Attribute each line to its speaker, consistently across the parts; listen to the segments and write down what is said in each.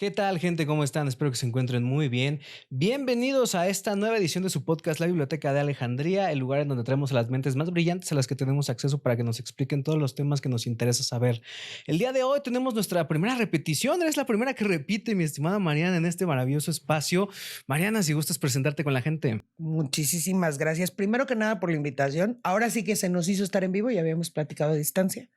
Speaker 1: ¿Qué tal, gente? ¿Cómo están? Espero que se encuentren muy bien. Bienvenidos a esta nueva edición de su podcast, La Biblioteca de Alejandría, el lugar en donde traemos a las mentes más brillantes a las que tenemos acceso para que nos expliquen todos los temas que nos interesa saber. El día de hoy tenemos nuestra primera repetición. Eres la primera que repite, mi estimada Mariana, en este maravilloso espacio. Mariana, si gustas presentarte con la gente.
Speaker 2: Muchísimas gracias. Primero que nada por la invitación. Ahora sí que se nos hizo estar en vivo, ya habíamos platicado a distancia.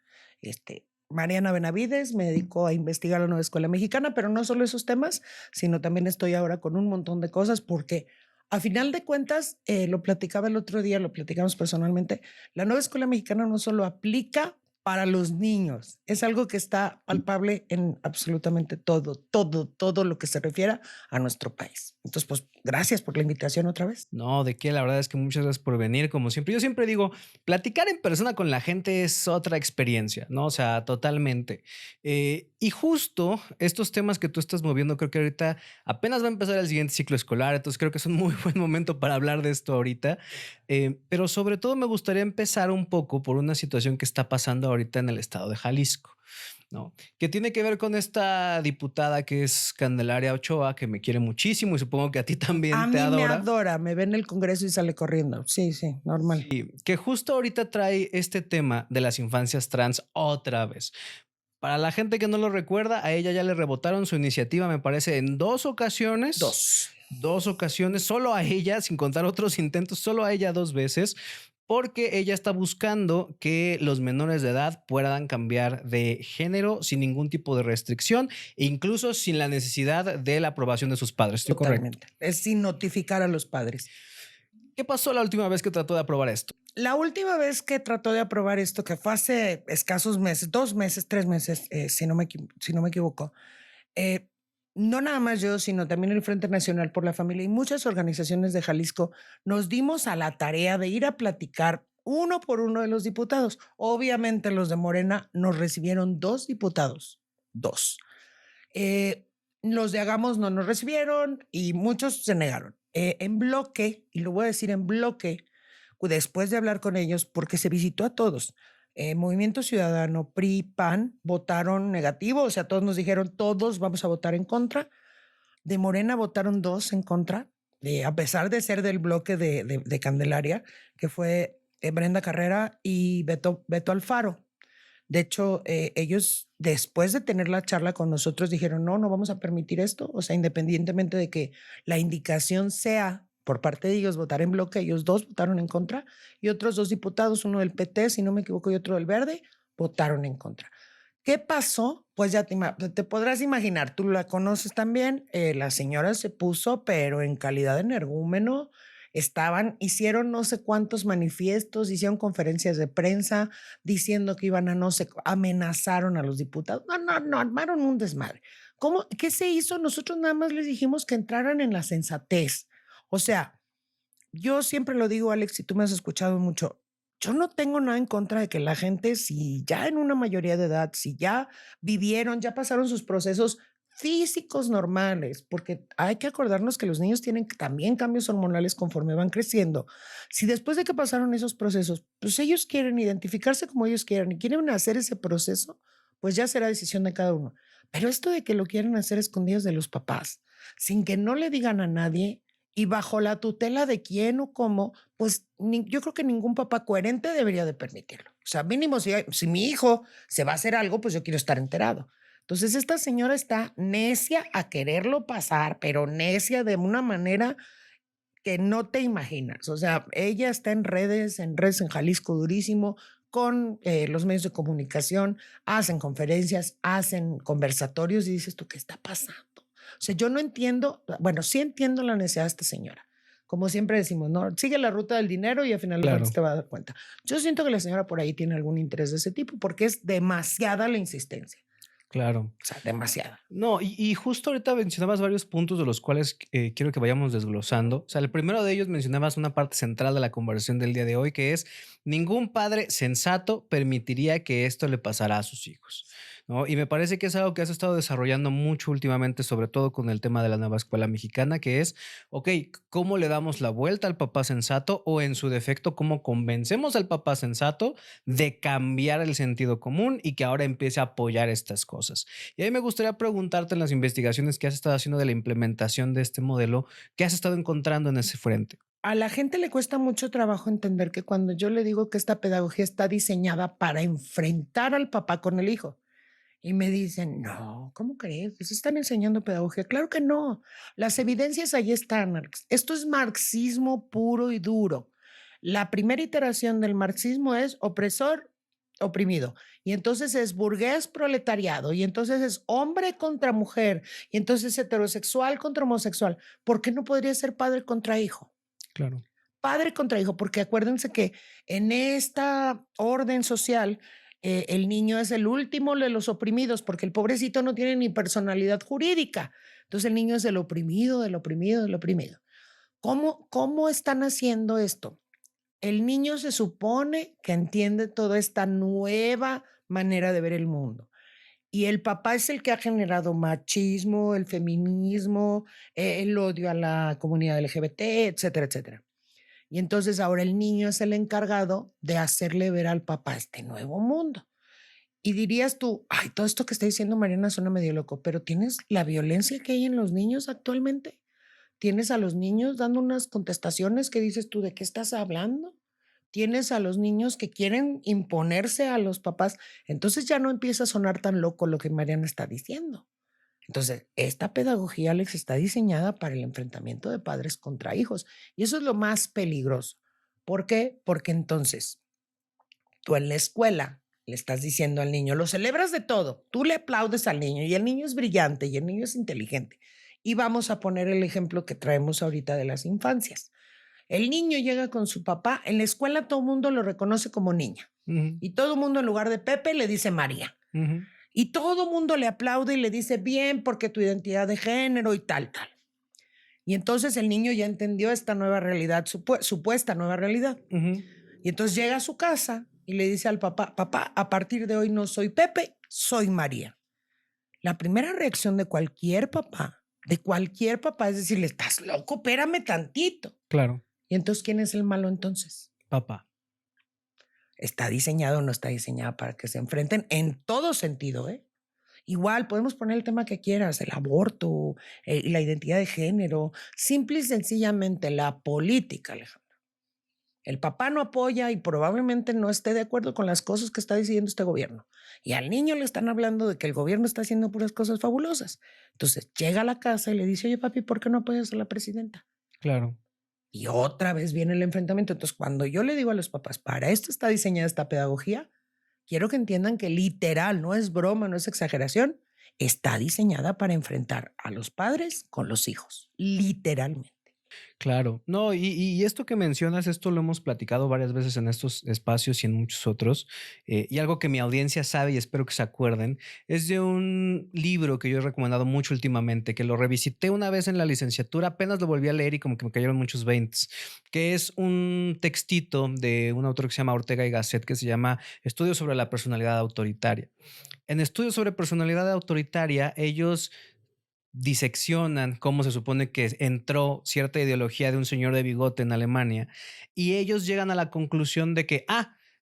Speaker 2: Mariana Benavides, me dedico a investigar la nueva escuela mexicana, pero no solo esos temas, sino también estoy ahora con un montón de cosas porque a final de cuentas, lo platicaba el otro día, lo platicamos personalmente, la nueva escuela mexicana no solo aplica para los niños, es algo que está palpable en absolutamente todo lo que se refiera a nuestro país. Entonces, pues, gracias por la invitación otra vez.
Speaker 1: No, de qué, la verdad es que muchas gracias por venir, como siempre. Yo siempre digo, platicar en persona con la gente es otra experiencia, ¿no? O sea, totalmente. Y justo estos temas que tú estás moviendo, creo que ahorita apenas va a empezar el siguiente ciclo escolar, entonces creo que es un muy buen momento para hablar de esto ahorita. Pero sobre todo me gustaría empezar un poco por una situación que está pasando ahorita en el estado de Jalisco. ¿No? Que tiene que ver con esta diputada que es Candelaria Ochoa, que me quiere muchísimo y supongo que a ti
Speaker 2: A
Speaker 1: también te
Speaker 2: mí me
Speaker 1: adora.
Speaker 2: adora, me ve en el Congreso y sale corriendo. Sí, sí, normal.
Speaker 1: Sí, que justo ahorita trae este tema de las infancias trans otra vez. Para la gente que no lo recuerda, a ella ya le rebotaron su iniciativa, me parece, en dos ocasiones.
Speaker 2: Dos.
Speaker 1: Dos ocasiones, solo a ella, sin contar otros intentos, solo a ella dos veces, porque ella está buscando que los menores de edad puedan cambiar de género sin ningún tipo de restricción e incluso sin la necesidad de la aprobación de sus padres. ¿Estoy correcto?
Speaker 2: Totalmente. Es sin notificar a los padres.
Speaker 1: ¿Qué pasó la última vez que trató de aprobar esto?
Speaker 2: La última vez que trató de aprobar esto, que fue hace escasos meses, 2 meses, 3 meses, si no me equivoco, eh, no nada más yo, sino también el Frente Nacional por la Familia y muchas organizaciones de Jalisco nos dimos a la tarea de ir a platicar uno por uno de los diputados. Obviamente los de Morena nos recibieron dos diputados, dos. Eh, los de Hagamos no nos recibieron y muchos se negaron. En bloque, y lo voy a decir en bloque, después de hablar con ellos, porque se visitó a todos. Movimiento Ciudadano, PRI, PAN, votaron negativo, o sea, todos nos dijeron, todos vamos a votar en contra. De Morena votaron dos en contra, a pesar de ser del bloque de Candelaria, que fue Brenda Carrera y Beto Alfaro. De hecho, ellos, después de tener la charla con nosotros, dijeron, no, no vamos a permitir esto. O sea, independientemente de que la indicación sea por parte de ellos votar en bloque, ellos dos votaron en contra y otros dos diputados, uno del PT, si no me equivoco, y otro del Verde, votaron en contra. ¿Qué pasó? Pues ya te podrás imaginar, tú la conoces también, la señora se puso, pero en calidad de energúmeno, hicieron no sé cuántos manifiestos, hicieron conferencias de prensa diciendo que iban a no sé, amenazaron a los diputados. No, armaron un desmadre. ¿Cómo? ¿Qué se hizo? Nosotros nada más les dijimos que entraran en la sensatez. O sea, yo siempre lo digo, Alex, y tú me has escuchado mucho. Yo no tengo nada en contra de que la gente, si ya en una mayoría de edad, si ya vivieron, ya pasaron sus procesos físicos normales, porque hay que acordarnos que los niños tienen también cambios hormonales conforme van creciendo. Si después de que pasaron esos procesos, pues ellos quieren identificarse como ellos quieran y quieren hacer ese proceso, pues ya será decisión de cada uno. Pero esto de que lo quieren hacer escondidos de los papás, sin que no le digan a nadie, y bajo la tutela de quién o cómo, pues yo creo que ningún papá coherente debería de permitirlo. O sea, mínimo si mi hijo se va a hacer algo, pues yo quiero estar enterado. Entonces esta señora está necia a quererlo pasar, pero necia de una manera que no te imaginas. O sea, ella está en redes en Jalisco durísimo, con los medios de comunicación, hacen conferencias, hacen conversatorios y dices tú, ¿qué está pasando? O sea, yo no entiendo, bueno, sí entiendo la necesidad de esta señora. Como siempre decimos, ¿no? Sigue la ruta del dinero y al final de cuentas
Speaker 1: Claro.
Speaker 2: te vas a dar cuenta. Yo siento que la señora por ahí tiene algún interés de ese tipo porque es demasiada la insistencia.
Speaker 1: Claro.
Speaker 2: O sea, demasiada.
Speaker 1: No, y justo ahorita mencionabas varios puntos de los cuales quiero que vayamos desglosando. O sea, el primero de ellos mencionabas una parte central de la conversación del día de hoy, que es ningún padre sensato permitiría que esto le pasara a sus hijos, ¿no? Y me parece que es algo que has estado desarrollando mucho últimamente, sobre todo con el tema de la nueva escuela mexicana, que es, ok, ¿cómo le damos la vuelta al papá sensato o en su defecto, cómo convencemos al papá sensato de cambiar el sentido común y que ahora empiece a apoyar estas cosas? Y ahí me gustaría preguntarte en las investigaciones que has estado haciendo de la implementación de este modelo, ¿qué has estado encontrando en ese frente?
Speaker 2: A la gente le cuesta mucho trabajo entender que cuando yo le digo que esta pedagogía está diseñada para enfrentar al papá con el hijo, y me dicen, no, ¿cómo crees? Pues están enseñando pedagogía. Claro que no. Las evidencias ahí están. Esto es marxismo puro y duro. La primera iteración del marxismo es opresor, oprimido. Y entonces es burgués, proletariado. Y entonces es hombre contra mujer. Y entonces heterosexual contra homosexual. ¿Por qué no podría ser padre contra hijo?
Speaker 1: Claro.
Speaker 2: Padre contra hijo, porque acuérdense que en esta orden social, el niño es el último de los oprimidos, porque el pobrecito no tiene ni personalidad jurídica. Entonces el niño es el oprimido, del oprimido, del oprimido. ¿Cómo están haciendo esto? El niño se supone que entiende toda esta nueva manera de ver el mundo. Y el papá es el que ha generado machismo, el feminismo, el odio a la comunidad LGBT, etcétera, etcétera. Y entonces ahora el niño es el encargado de hacerle ver al papá este nuevo mundo. Y dirías tú, ay, todo esto que está diciendo Mariana suena medio loco, pero tienes la violencia que hay en los niños actualmente. Tienes a los niños dando unas contestaciones que dices tú, ¿de qué estás hablando? Tienes a los niños que quieren imponerse a los papás. Entonces ya no empieza a sonar tan loco lo que Mariana está diciendo. Entonces, esta pedagogía, Alex, está diseñada para el enfrentamiento de padres contra hijos. Y eso es lo más peligroso. ¿Por qué? Porque entonces tú en la escuela le estás diciendo al niño, lo celebras de todo, tú le aplaudes al niño y el niño es brillante y el niño es inteligente. Y vamos a poner el ejemplo que traemos ahorita de las infancias. El niño llega con su papá, en la escuela todo el mundo lo reconoce como niña
Speaker 1: Ujú,
Speaker 2: y todo el mundo en lugar de Pepe le dice María.
Speaker 1: ujú.
Speaker 2: Y todo el mundo le aplaude y le dice bien porque tu identidad de género y tal, tal. Y entonces el niño ya entendió esta nueva realidad, supuesta nueva realidad.
Speaker 1: Ujú.
Speaker 2: Y entonces llega a su casa y le dice al papá, papá, a partir de hoy no soy Pepe, soy María. La primera reacción de cualquier papá es decirle, estás loco, espérame tantito.
Speaker 1: Claro,
Speaker 2: Y entonces, ¿quién es el malo entonces?
Speaker 1: papá.
Speaker 2: ¿Está diseñado o no está diseñado para que se enfrenten en todo sentido, eh? Igual podemos poner el tema que quieras, el aborto, la identidad de género, simple y sencillamente la política, Alejandro. El papá no apoya y probablemente no esté de acuerdo con las cosas que está decidiendo este gobierno. Y al niño le están hablando de que el gobierno está haciendo puras cosas fabulosas. Entonces llega a la casa y le dice, oye papi, ¿por qué no apoyas a la presidenta?
Speaker 1: Claro.
Speaker 2: Y otra vez viene el enfrentamiento. Entonces cuando yo le digo a los papás, para esto está diseñada esta pedagogía, quiero que entiendan que literal, no es broma, no es exageración, está diseñada para enfrentar a los padres con los hijos, literalmente.
Speaker 1: Claro. No, y esto que mencionas, esto lo hemos platicado varias veces en estos espacios y en muchos otros, y algo que mi audiencia sabe y espero que se acuerden, es de un libro que yo he recomendado mucho últimamente, que lo revisité una vez en la licenciatura, apenas lo volví a leer y como que me cayeron muchos veintes, que es un textito de un autor que se llama Ortega y Gasset, que se llama Estudios sobre la personalidad autoritaria. En Estudios sobre personalidad autoritaria, ellos diseccionan cómo se supone que entró cierta ideología de un señor de bigote en Alemania y ellos llegan a la conclusión de que,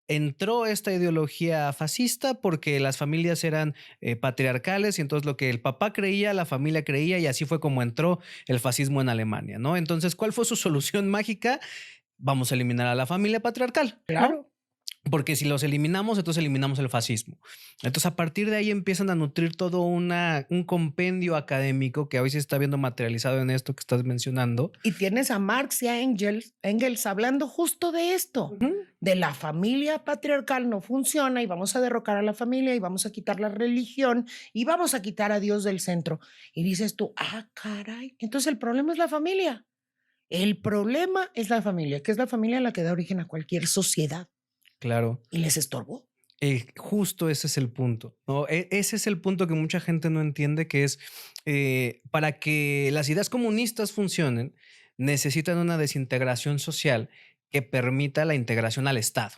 Speaker 1: entró esta ideología fascista porque las familias eran patriarcales y entonces lo que el papá creía, la familia creía y así fue como entró el fascismo en Alemania, ¿no? Entonces, ¿cuál fue su solución mágica? Vamos a eliminar a la familia patriarcal, ¿no?
Speaker 2: Claro.
Speaker 1: Porque si los eliminamos, entonces eliminamos el fascismo. Entonces, a partir de ahí empiezan a nutrir todo un compendio académico que hoy se está viendo materializado en esto que estás mencionando.
Speaker 2: Y tienes a Marx y a Engels hablando justo de esto,
Speaker 1: Ujú.
Speaker 2: de la familia patriarcal no funciona y vamos a derrocar a la familia y vamos a quitar la religión y vamos a quitar a Dios del centro. Y dices tú, caray, entonces el problema es la familia. El problema es la familia, que es la familia la que da origen a cualquier sociedad
Speaker 1: Claro.
Speaker 2: y les estorbó.
Speaker 1: Justo ese es el punto, ¿no? Ese es el punto que mucha gente no entiende, que es para que las ideas comunistas funcionen, necesitan una desintegración social que permita la integración al Estado.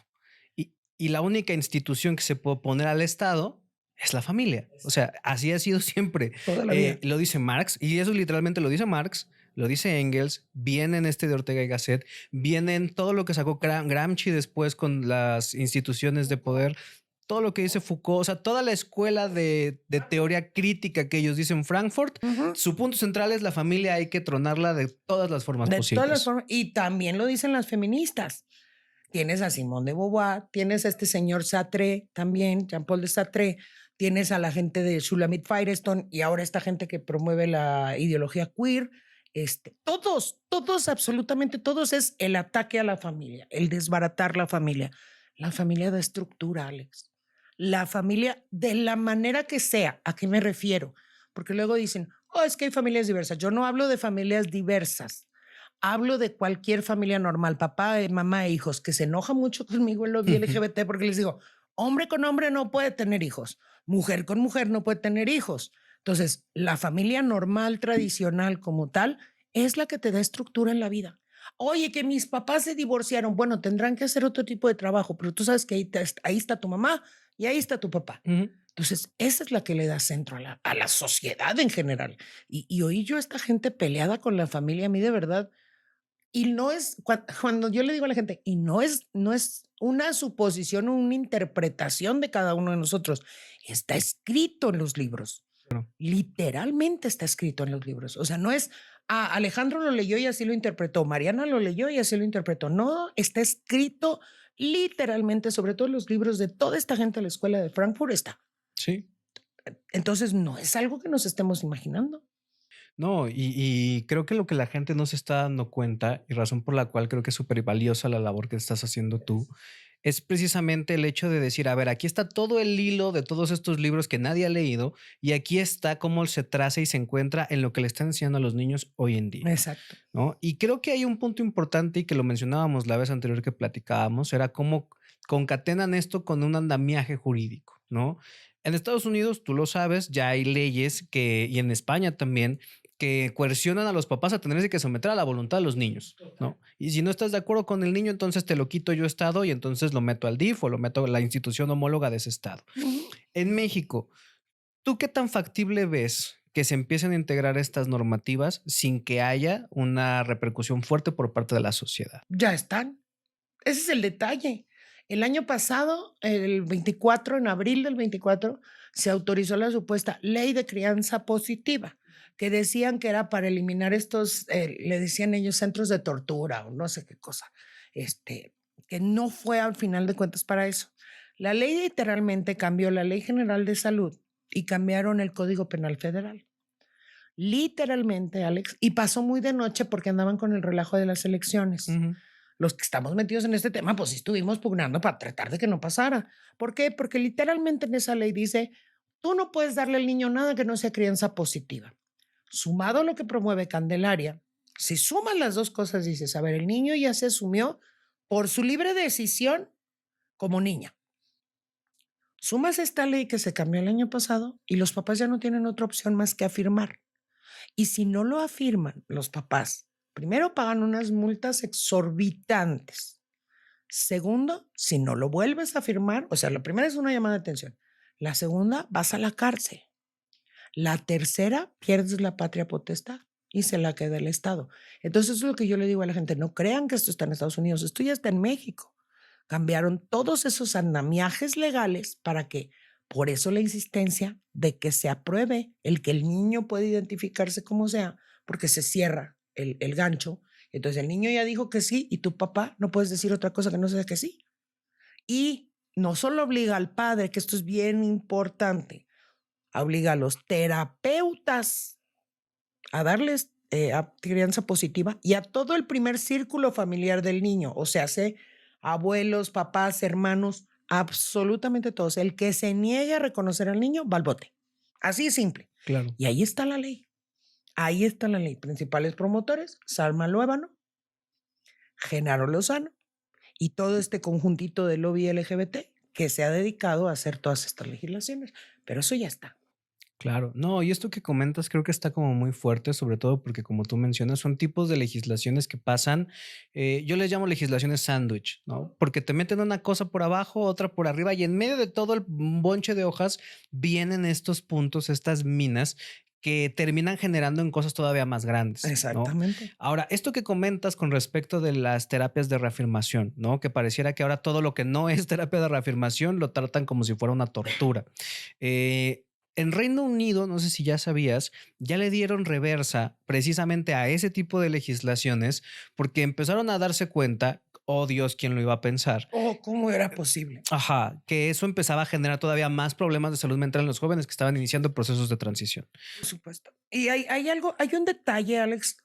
Speaker 1: Y la única institución que se puede oponer al Estado es la familia. O sea, así ha sido siempre.
Speaker 2: Toda la vida.
Speaker 1: Lo dice Marx, y eso literalmente lo dice Marx, lo dice Engels, viene en este de Ortega y Gasset, viene en todo lo que sacó Gramsci después con las instituciones de poder, todo lo que dice Foucault, o sea, toda la escuela de teoría crítica que ellos dicen Frankfurt,
Speaker 2: Ujú.
Speaker 1: su punto central es la familia, hay que tronarla de todas las formas
Speaker 2: De todas las
Speaker 1: posibles.
Speaker 2: formas. Y también lo dicen las feministas. Tienes a Simone de Beauvoir, tienes a este señor Sartre también, Jean-Paul de Sartre, tienes a la gente de Shulamit Firestone y ahora esta gente que promueve la ideología queer. Todos, absolutamente todos es el ataque a la familia, el desbaratar la familia. La familia da estructura, Alex. La familia, de la manera que sea, ¿a qué me refiero? Porque luego dicen, oh, es que hay familias diversas. Yo no hablo de familias diversas. Hablo de cualquier familia normal, papá, mamá e hijos, que se enoja mucho conmigo en lo LGBT porque les digo, hombre con hombre no puede tener hijos, mujer con mujer no puede tener hijos. Entonces, la familia normal, tradicional como tal, es la que te da estructura en la vida. Oye, que mis papás se divorciaron. Bueno, tendrán que hacer otro tipo de trabajo, pero tú sabes que ahí está tu mamá y ahí está tu papá.
Speaker 1: Ujú.
Speaker 2: Entonces, esa es la que le da centro a la sociedad en general. Y oí yo a esta gente peleada con la familia, a mí de verdad, y no es cuando yo le digo a la gente, y no es una suposición o una interpretación de cada uno de nosotros, está escrito en los libros.
Speaker 1: Claro.
Speaker 2: Literalmente está escrito en los libros. O sea, no es, Alejandro lo leyó y así lo interpretó, Mariana lo leyó y así lo interpretó. No, está escrito literalmente, sobre todo en los libros de toda esta gente de la escuela de Frankfurt está.
Speaker 1: Sí.
Speaker 2: Entonces, no es algo que nos estemos imaginando.
Speaker 1: No, y creo que lo que la gente no se está dando cuenta, y razón por la cual creo que es súper valiosa la labor que estás haciendo tú, es precisamente el hecho de decir, a ver, aquí está todo el hilo de todos estos libros que nadie ha leído, y aquí está cómo se traza y se encuentra en lo que le están enseñando a los niños hoy en día,
Speaker 2: Exacto.
Speaker 1: ¿no? Y creo que hay un punto importante y que lo mencionábamos la vez anterior que platicábamos, era cómo concatenan esto con un andamiaje jurídico, ¿no? En Estados Unidos, tú lo sabes, ya hay leyes y en España también, que coercionan a los papás a tenerse que someter a la voluntad de los niños, ¿no? Y si no estás de acuerdo con el niño, entonces te lo quito yo estado y entonces lo meto al DIF o lo meto a la institución homóloga de ese estado.
Speaker 2: Ujú.
Speaker 1: En México, ¿tú qué tan factible ves que se empiecen a integrar estas normativas sin que haya una repercusión fuerte por parte de la sociedad?
Speaker 2: Ya están. Ese es el detalle. El año pasado, el 24, en abril del 24, se autorizó la supuesta ley de crianza positiva, que decían que era para eliminar estos, le decían ellos, centros de tortura o no sé qué cosa, que no fue al final de cuentas para eso. La ley literalmente cambió la Ley General de Salud y cambiaron el Código Penal Federal. Literalmente, Alex, y pasó muy de noche porque andaban con el relajo de las elecciones.
Speaker 1: Ujú.
Speaker 2: Los que estamos metidos en este tema, pues sí estuvimos pugnando para tratar de que no pasara. ¿Por qué? Porque literalmente en esa ley dice, tú no puedes darle al niño nada que no sea crianza positiva. Sumado a lo que promueve Candelaria, si sumas las dos cosas, dices, a ver, el niño ya se asumió por su libre decisión como niña. Sumas esta ley que se cambió el año pasado y los papás ya no tienen otra opción más que afirmar. Y si no lo afirman los papás, primero pagan unas multas exorbitantes. Segundo, si no lo vuelves a firmar, o sea, la primera es una llamada de atención. La segunda, vas a la cárcel. La tercera, pierdes la patria potestad y se la queda el Estado. Entonces, eso es lo que yo le digo a la gente, no crean que esto está en Estados Unidos, esto ya está en México. Cambiaron todos esos andamiajes legales para que, por eso la insistencia de que se apruebe el que el niño puede identificarse como sea, porque se cierra el gancho. Entonces el niño ya dijo que sí y tu papá no puedes decir otra cosa que no sea que sí. Y no solo obliga al padre, que esto es bien importante, obliga a los terapeutas a darles a crianza positiva y a todo el primer círculo familiar del niño, o sea, abuelos, papás, hermanos, absolutamente todos. El que se niegue a reconocer al niño va al bote. Así es simple.
Speaker 1: Claro.
Speaker 2: Y ahí está la ley. Ahí está la ley. Principales promotores, Salma Luébano, Genaro Lozano y todo este conjuntito de lobby LGBT que se ha dedicado a hacer todas estas legislaciones. Pero eso ya está.
Speaker 1: Claro, no, y esto que comentas creo que está como muy fuerte, sobre todo porque como tú mencionas, son tipos de legislaciones que pasan, yo les llamo legislaciones sándwich, ¿no? Porque te meten una cosa por abajo, otra por arriba y en medio de todo el bonche de hojas vienen estos puntos, estas minas que terminan generando en cosas todavía más grandes, ¿no?
Speaker 2: Exactamente.
Speaker 1: Ahora, esto que comentas con respecto de las terapias de reafirmación, ¿no? Que pareciera que ahora todo lo que no es terapia de reafirmación lo tratan como si fuera una tortura. Eh, en Reino Unido, no sé si ya sabías, ya le dieron reversa precisamente a ese tipo de legislaciones porque empezaron a darse cuenta, oh Dios, ¿quién lo iba a pensar?
Speaker 2: Oh, ¿cómo era posible?
Speaker 1: Ajá, que eso empezaba a generar todavía más problemas de salud mental en los jóvenes que estaban iniciando procesos de transición.
Speaker 2: Por supuesto. Y hay algo, hay un detalle, Alex.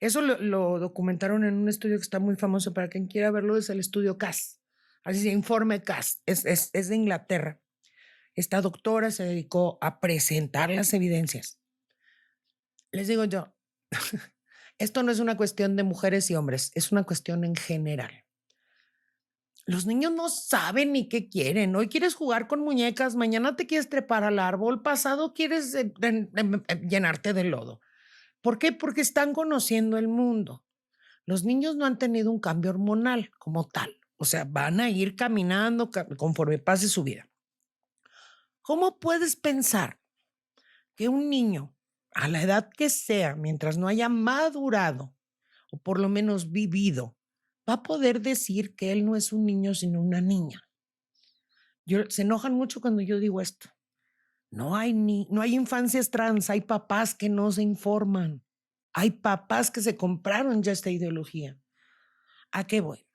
Speaker 2: Eso lo documentaron en un estudio que está muy famoso para quien quiera verlo, es el estudio CAS. Así se informe CAS. Es de Inglaterra. Esta doctora se dedicó a presentar las evidencias. Les digo yo, esto no es una cuestión de mujeres y hombres, es una cuestión en general. Los niños no saben ni qué quieren. Hoy quieres jugar con muñecas, mañana te quieres trepar al árbol, pasado quieres llenarte de lodo. ¿Por qué? Porque están conociendo el mundo. Los niños no han tenido un cambio hormonal como tal. O sea, van a ir caminando conforme pase su vida. ¿Cómo puedes pensar que un niño, a la edad que sea, mientras no haya madurado o por lo menos vivido, va a poder decir que él no es un niño sino una niña? Se enojan mucho cuando yo digo esto. No hay infancias trans, hay papás que no se informan. Hay papás que se compraron ya esta ideología. ¿A qué voy?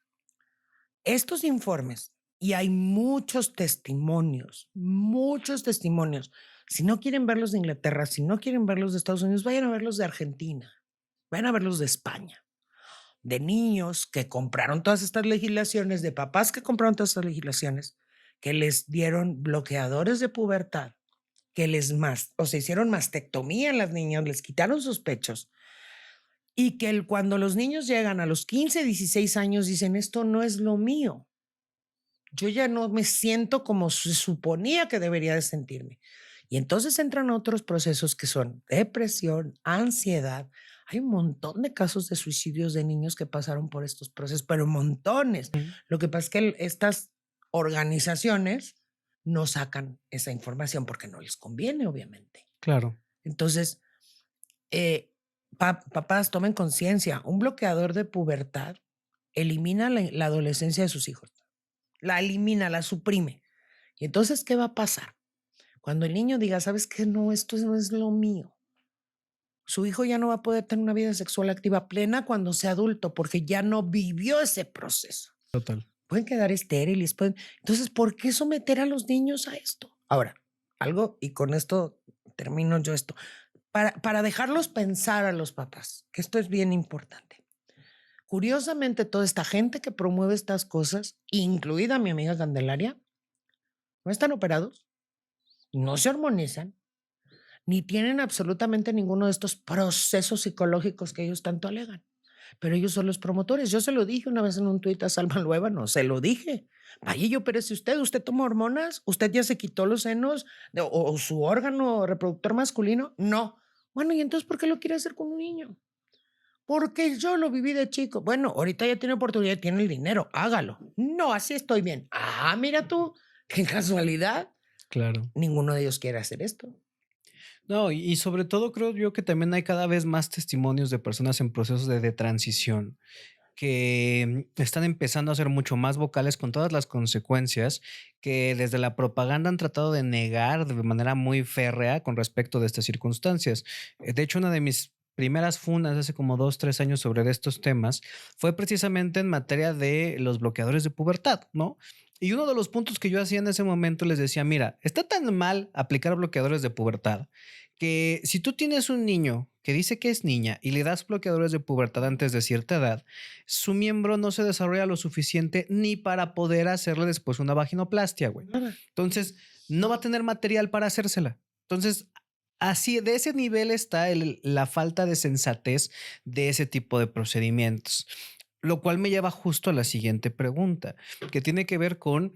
Speaker 2: Estos informes, y hay muchos testimonios. Si no quieren verlos de Inglaterra, si no quieren verlos de Estados Unidos, vayan a verlos de Argentina, vayan a verlos de España, de niños que compraron todas estas legislaciones, de papás que compraron todas estas legislaciones, que les dieron bloqueadores de pubertad, que o se hicieron mastectomía en las niñas, les quitaron sus pechos, y que cuando los niños llegan a los 15, 16 años dicen, esto no es lo mío. Yo ya no me siento como se suponía que debería de sentirme. Y entonces entran otros procesos que son depresión, ansiedad. Hay un montón de casos de suicidios de niños que pasaron por estos procesos, pero montones.
Speaker 1: Mm,
Speaker 2: Lo que pasa es que estas organizaciones no sacan esa información porque no les conviene, obviamente.
Speaker 1: claro.
Speaker 2: Entonces, eh, papás, tomen conciencia. Un bloqueador de pubertad elimina la adolescencia de sus hijos, la elimina, la suprime. Y entonces, ¿qué va a pasar? Cuando el niño diga, ¿sabes qué? No, esto no es lo mío. Su hijo ya no va a poder tener una vida sexual activa plena cuando sea adulto porque ya no vivió ese proceso.
Speaker 1: Total.
Speaker 2: Pueden quedar estériles, pueden. Entonces, ¿por qué someter a los niños a esto? Ahora, algo, y con esto termino yo esto, para dejarlos pensar a los papás, que esto es bien importante. Curiosamente, toda esta gente que promueve estas cosas, incluida mi amiga Candelaria, no están operados, no se hormonizan, ni tienen absolutamente ninguno de estos procesos psicológicos que ellos tanto alegan. Pero ellos son los promotores. Yo se lo dije una vez en un tuit a Salma Luébano, se lo dije. Vaya, yo, pero si usted toma hormonas, usted ya se quitó los senos o su órgano reproductor masculino. No. Bueno, ¿y entonces por qué lo quiere hacer con un niño? Porque yo lo viví de chico. Bueno, ahorita ya tiene oportunidad, tiene el dinero, hágalo. No, así estoy bien. Ah, mira tú, qué casualidad.
Speaker 1: Claro.
Speaker 2: Ninguno de ellos quiere hacer esto.
Speaker 1: No, y sobre todo creo yo que también hay cada vez más testimonios de personas en procesos de transición que están empezando a ser mucho más vocales con todas las consecuencias que desde la propaganda han tratado de negar de manera muy férrea con respecto de estas circunstancias. De hecho, una de mis primeras fundas hace como 2, 3 años sobre estos temas fue precisamente en materia de los bloqueadores de pubertad, ¿no? Y uno de los puntos que yo hacía en ese momento les decía, mira, está tan mal aplicar bloqueadores de pubertad que si tú tienes un niño que dice que es niña y le das bloqueadores de pubertad antes de cierta edad, su miembro no se desarrolla lo suficiente ni para poder hacerle después una vaginoplastia, güey.
Speaker 2: Nada.
Speaker 1: Entonces, no va a tener material para hacérsela. Entonces, así de ese nivel está la falta de sensatez de ese tipo de procedimientos. Lo cual me lleva justo a la siguiente pregunta, que tiene que ver con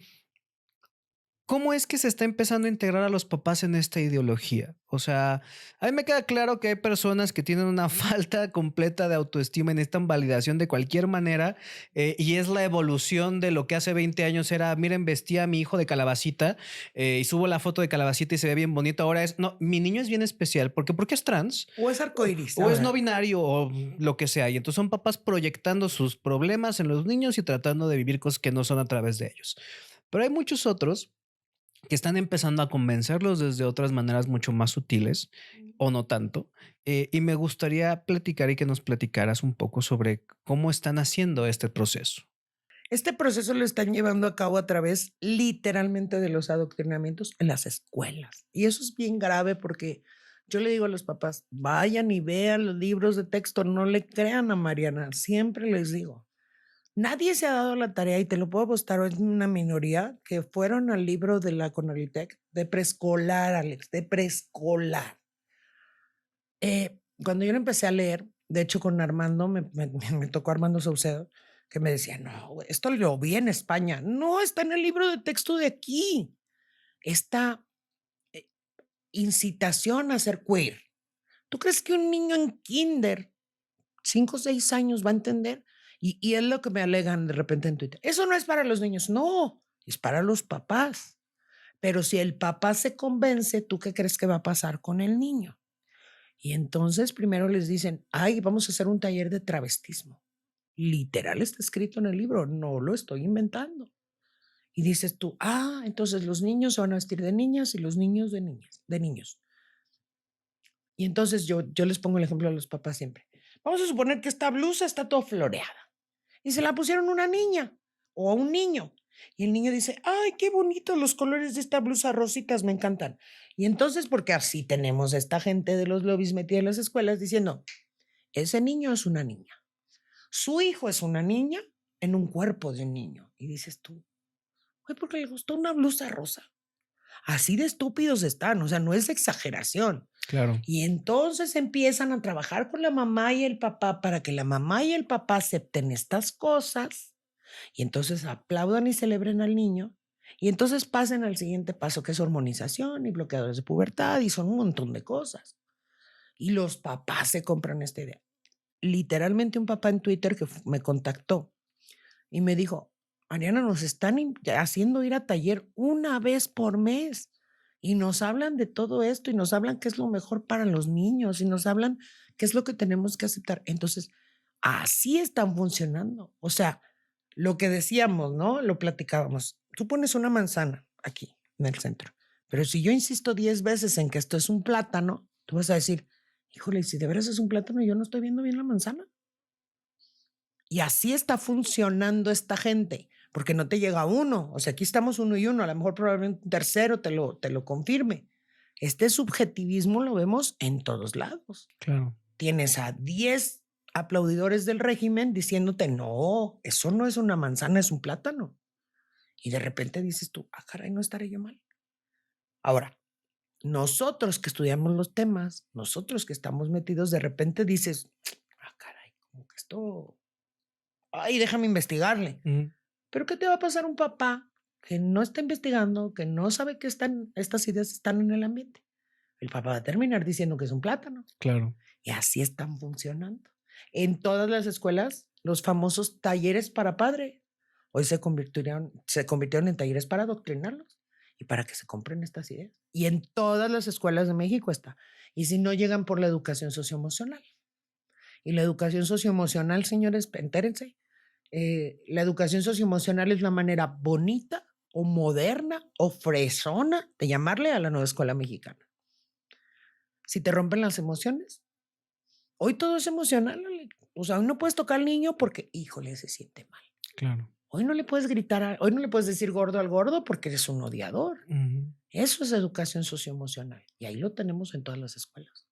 Speaker 1: ¿Cómo es que se está empezando a integrar a los papás en esta ideología? O sea, a mí me queda claro que hay personas que tienen una falta completa de autoestima y necesitan validación de cualquier manera, y es la evolución de lo que hace 20 años era, miren, vestía a mi hijo de calabacita, y subo la foto de calabacita y se ve bien bonito. Ahora es, no, mi niño es bien especial, porque es trans,
Speaker 2: O es arcoíris
Speaker 1: o es no
Speaker 2: ahora.
Speaker 1: binario, o lo que sea. Y entonces son papás proyectando sus problemas en los niños y tratando de vivir cosas que no son a través de ellos. Pero hay muchos otros que están empezando a convencerlos desde otras maneras mucho más sutiles o no tanto. Y me gustaría platicar y que nos platicaras un poco sobre cómo están haciendo este proceso.
Speaker 2: Este proceso lo están llevando a cabo a través literalmente de los adoctrinamientos en las escuelas. Y eso es bien grave porque yo le digo a los papás, vayan y vean los libros de texto, no le crean a Mariana, siempre les digo. Nadie se ha dado la tarea, y te lo puedo apostar, es una minoría, que fueron al libro de la Conalitec de preescolar, Alex, de preescolar. Cuando yo lo empecé a leer, de hecho con Armando, me tocó Armando Saucedo, que me decía, no, güey, esto lo vi en España. No, está en el libro de texto de aquí. Esta eh, incitación a ser queer. ¿Tú crees que un niño en kinder, 5 o 6 años, va a entender? Y es lo que me alegan de repente en Twitter. Eso no es para los niños. No, es para los papás. Pero si el papá se convence, ¿tú qué crees que va a pasar con el niño? Y entonces primero les dicen, ay, vamos a hacer un taller de travestismo. Literal está escrito en el libro, no lo estoy inventando. Y dices tú, ah, entonces los niños se van a vestir de niñas y los niños de niñas, de niños. Y entonces yo les pongo el ejemplo a los papás siempre. Vamos a suponer que esta blusa está todo floreada y se la pusieron a una niña o a un niño. Y el niño dice, ay, qué bonitos los colores de esta blusa rositas, me encantan. Y entonces, porque así tenemos a esta gente de los lobbies metida en las escuelas diciendo, ese niño es una niña, su hijo es una niña en un cuerpo de un niño. Y dices tú, güey, porque le gustó una blusa rosa. Así de estúpidos están, o sea, no es exageración.
Speaker 1: Claro.
Speaker 2: Y entonces empiezan a trabajar con la mamá y el papá para que la mamá y el papá acepten estas cosas y entonces aplaudan y celebren al niño y entonces pasen al siguiente paso, que es hormonización y bloqueadores de pubertad y son un montón de cosas. Y los papás se compran esta idea. Literalmente un papá en Twitter que me contactó y me dijo, Mariana, nos están haciendo ir a taller una vez por mes y nos hablan de todo esto y nos hablan qué es lo mejor para los niños y nos hablan qué es lo que tenemos que aceptar. Entonces, así están funcionando. O sea, lo que decíamos, ¿no? Lo platicábamos. Tú pones una manzana aquí en el centro, pero si yo insisto 10 veces en que esto es un plátano, tú vas a decir, híjole, si de veras es un plátano, yo no estoy viendo bien la manzana. Y así está funcionando esta gente, porque no te llega uno. O sea, aquí estamos uno y uno, a lo mejor probablemente un tercero te lo confirme. Este subjetivismo lo vemos en todos lados.
Speaker 1: Claro.
Speaker 2: Tienes a 10 aplaudidores del régimen diciéndote, no, eso no es una manzana, es un plátano. Y de repente dices tú, ah, caray, no estaré yo mal. Ahora, nosotros que estudiamos los temas, nosotros que estamos metidos, de repente dices, ah, caray, como que esto, ay, déjame investigarle.
Speaker 1: Ujú.
Speaker 2: Pero ¿qué te va a pasar a un papá que no está investigando, que no sabe que estas ideas están en el ambiente? El papá va a terminar diciendo que es un plátano.
Speaker 1: Claro.
Speaker 2: Y así están funcionando. En todas las escuelas, los famosos talleres para padre, hoy se convirtieron en talleres para adoctrinarlos y para que se compren estas ideas. Y en todas las escuelas de México está. Y si no llegan por la educación socioemocional. Y la educación socioemocional, señores, entérense, la educación socioemocional es la manera bonita o moderna o fresona de llamarle a la nueva escuela mexicana. Si te rompen las emociones, hoy todo es emocional, Ale. O sea, hoy no puedes tocar al niño porque, híjole, se siente mal.
Speaker 1: Claro.
Speaker 2: Hoy no le puedes gritar, hoy no le puedes decir gordo al gordo porque eres un odiador.
Speaker 1: Ujú.
Speaker 2: Eso es educación socioemocional y ahí lo tenemos en todas las escuelas.